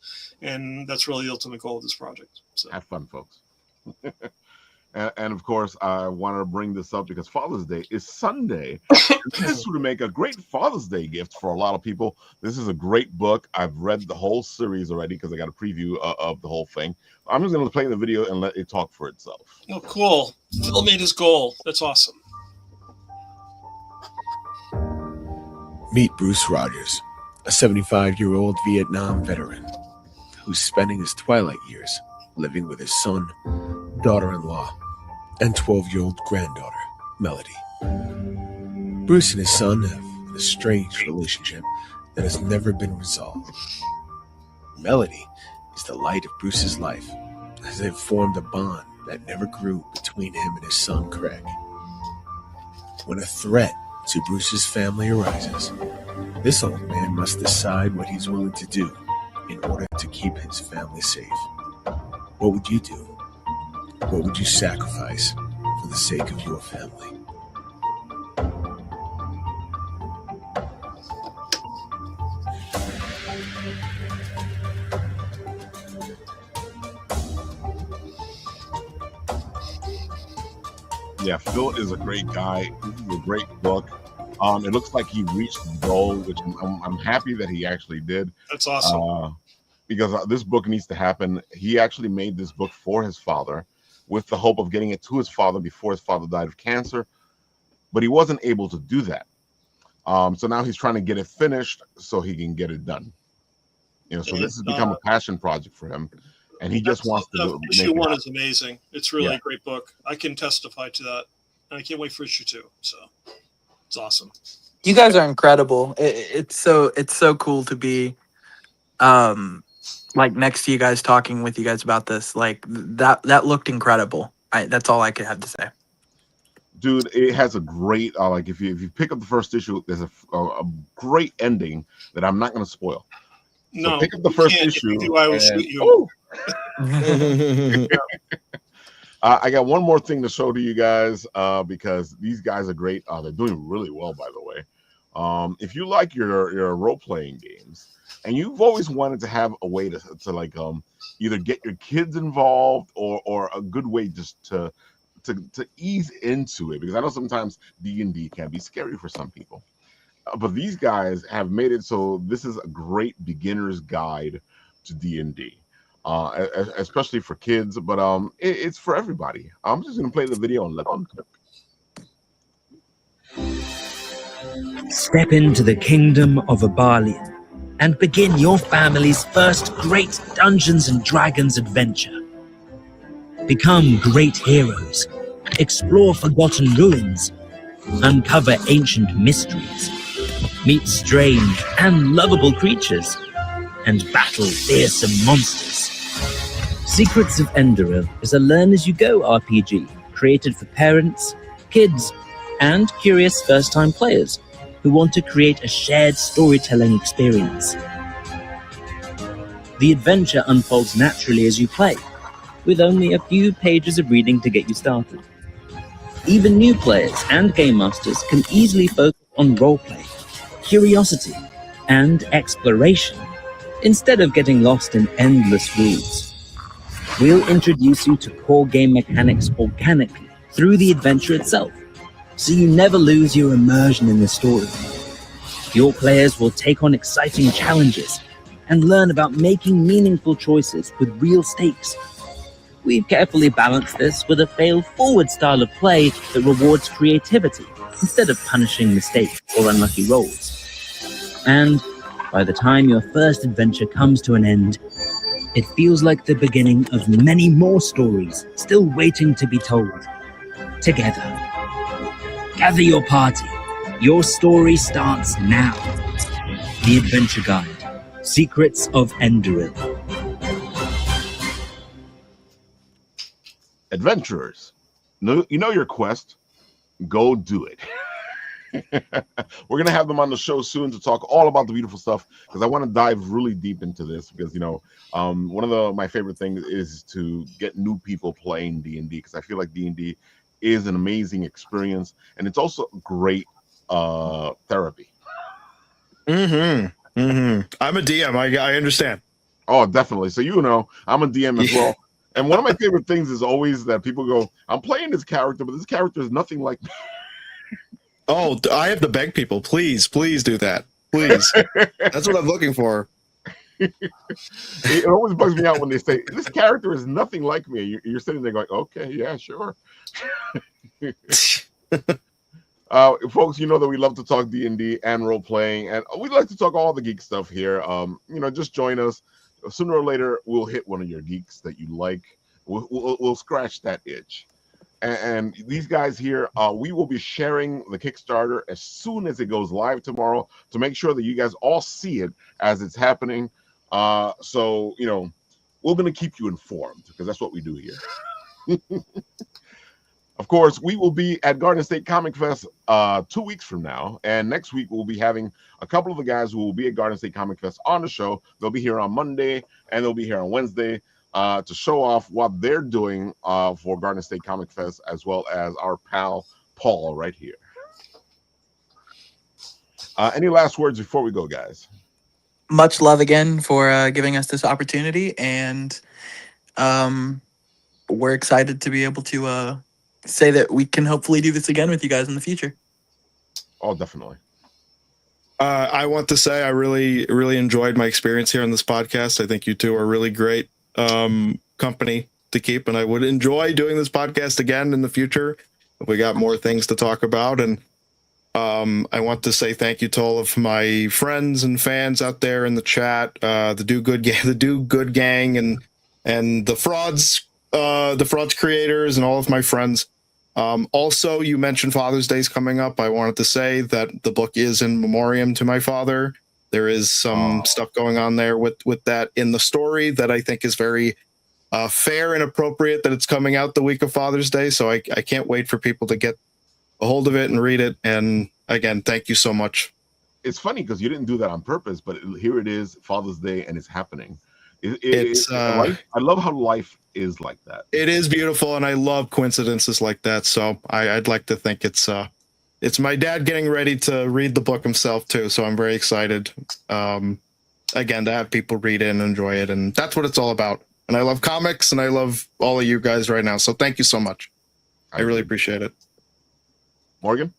And that's really the ultimate goal of this project. So Have fun, folks. And of course, I wanted to bring this up because Father's Day is Sunday. This would make a great Father's Day gift for a lot of people. This is a great book. I've read the whole series already because I got a preview of the whole thing. I'm just going to play the video and let it talk for itself. Oh, cool. Phil made his goal. That's awesome. Meet Bruce Rogers, a 75-year-old Vietnam veteran who's spending his twilight years living with his son, daughter-in-law, and 12-year-old granddaughter, Melody. Bruce and his son have a strange relationship that has never been resolved. Melody is the light of Bruce's life, as they've formed a bond that never grew between him and his son, Craig. When a threat to Bruce's family arises, this old man must decide what he's willing to do in order to keep his family safe. What would you do? What would you sacrifice for the sake of your family? Yeah, Phil is a great guy. This is a great book. It looks like he reached the goal, which I'm happy that he actually did. That's awesome. Because this book needs to happen. He actually made this book for his father with the hope of getting it to his father before his father died of cancer, but he wasn't able to do that. So now he's trying to get it finished so he can get it done. So this has become a passion project for him, and he just wants to issue 1 is amazing. It's really a great book. I can testify to that, and I can't wait for issue 2. So it's awesome. You guys are incredible. It's so cool to be like next to you guys, talking with you guys about this. Like that looked incredible. That's all I could have to say. Dude, it has a great like if you pick up the first issue, there's a great ending that I'm not going to spoil. So pick up the first issue. If you do, I will shoot you. I got one more thing to show to you guys because these guys are great. They're doing really well, by the way. If you like your role-playing games and you've always wanted to have a way to like either get your kids involved or a good way just to ease into it, because I know sometimes D&D can be scary for some people. But these guys have made it so this is a great beginner's guide to D&D, especially for kids. But it's for everybody. I'm just going to play the video and let them cook. Step into the kingdom of Abalian and begin your family's first great Dungeons and Dragons adventure. Become great heroes, explore forgotten ruins, uncover ancient mysteries, meet strange and lovable creatures, and battle fearsome monsters. Secrets of Enderil is a learn-as-you-go RPG created for parents, kids, and curious first-time players who want to create a shared storytelling experience. The adventure unfolds naturally as you play, with only a few pages of reading to get you started. Even new players and game masters can easily focus on roleplay, curiosity, and exploration, instead of getting lost in endless rules. We'll introduce you to core game mechanics organically through the adventure itself, so you never lose your immersion in the story. Your players will take on exciting challenges and learn about making meaningful choices with real stakes. We've carefully balanced this with a fail-forward style of play that rewards creativity instead of punishing mistakes or unlucky rolls. And by the time your first adventure comes to an end, it feels like the beginning of many more stories still waiting to be told. Together. Gather your party. Your story starts now. The Adventure Guide. Secrets of Enderil. Adventurers, you know your quest. Go do it. We're going to have them on the show soon to talk all about the beautiful stuff, because I want to dive really deep into this, because one of my favorite things is to get new people playing D&D, because I feel like D&D is an amazing experience, and it's also great therapy. I'm a DM. I understand. Oh, definitely. So I'm a DM as well. And one of my favorite things is always that people go, I'm playing this character, but this character is nothing like me. Oh, I have to beg people, please do that. Please. That's what I'm looking for. It always bugs me out when they say, this character is nothing like me. You're sitting there going, okay, yeah, sure. Folks, you know that we love to talk D&D and role-playing, and we like to talk all the geek stuff here. Just join us. Sooner or later, we'll hit one of your geeks that you like. We'll scratch that itch. And these guys here, we will be sharing the Kickstarter as soon as it goes live tomorrow to make sure that you guys all see it as it's happening. So, we're going to keep you informed because that's what we do here. Of course, we will be at Garden State Comic Fest 2 weeks from now. And next week, we'll be having a couple of the guys who will be at Garden State Comic Fest on the show. They'll be here on Monday and they'll be here on Wednesday to show off what they're doing for Garden State Comic Fest, as well as our pal Paul right here. Any last words before we go, guys? Much love again for giving us this opportunity. And we're excited to be able to say that we can hopefully do this again with you guys in the future. Oh, definitely. I want to say I really, really enjoyed my experience here on this podcast. I think you two are really great company to keep, and I would enjoy doing this podcast again in the future if we got more things to talk about. And I want to say thank you to all of my friends and fans out there in the chat, the Do Good Gang, and the frauds creators, and all of my friends. Also, you mentioned Father's Day is coming up. I wanted to say that the book is in memoriam to my father. There is some stuff going on there with that in the story that I think is very fair and appropriate that it's coming out the week of Father's Day. So I can't wait for people to get a hold of it and read it. And again, thank you so much. It's funny because you didn't do that on purpose, but here it is, Father's Day, and it's happening. I love how life is like that. It is beautiful, and I love coincidences like that. So I'd like to think it's my dad getting ready to read the book himself too. So I'm very excited. Again, to have people read it and enjoy it, and that's what it's all about. And I love comics, and I love all of you guys right now. So thank you so much. I really appreciate it. Morgan?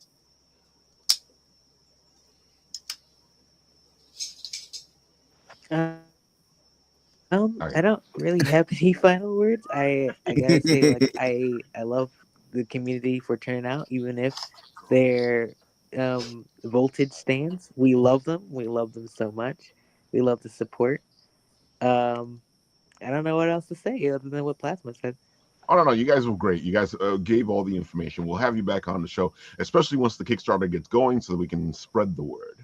I don't really have any final words. I gotta say, like, I love the community for turning out, even if they're voltage stands. We love them. We love them so much. We love the support. I don't know what else to say other than what Plasma said. Oh, no, you guys were great. You guys gave all the information. We'll have you back on the show, especially once the Kickstarter gets going so that we can spread the word.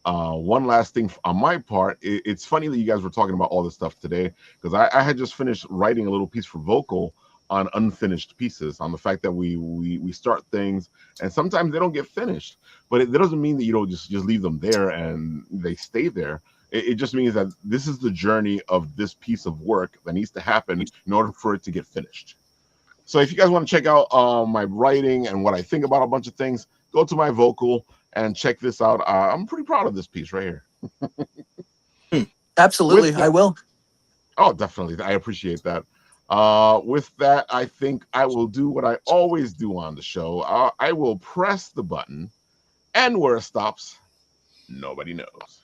One last thing on my part, it's funny that you guys were talking about all this stuff today, because I had just finished writing a little piece for Vocal on unfinished pieces, on the fact that we start things and sometimes they don't get finished, but it doesn't mean that you don't just leave them there and they stay there. It just means that this is the journey of this piece of work that needs to happen in order for it to get finished. So if you guys want to check out my writing and what I think about a bunch of things, go to my Vocal and check this out. I'm pretty proud of this piece right here. Absolutely, I will. Oh, definitely. I appreciate that. With that, I think I will do what I always do on the show. I will press the button, and where it stops, nobody knows.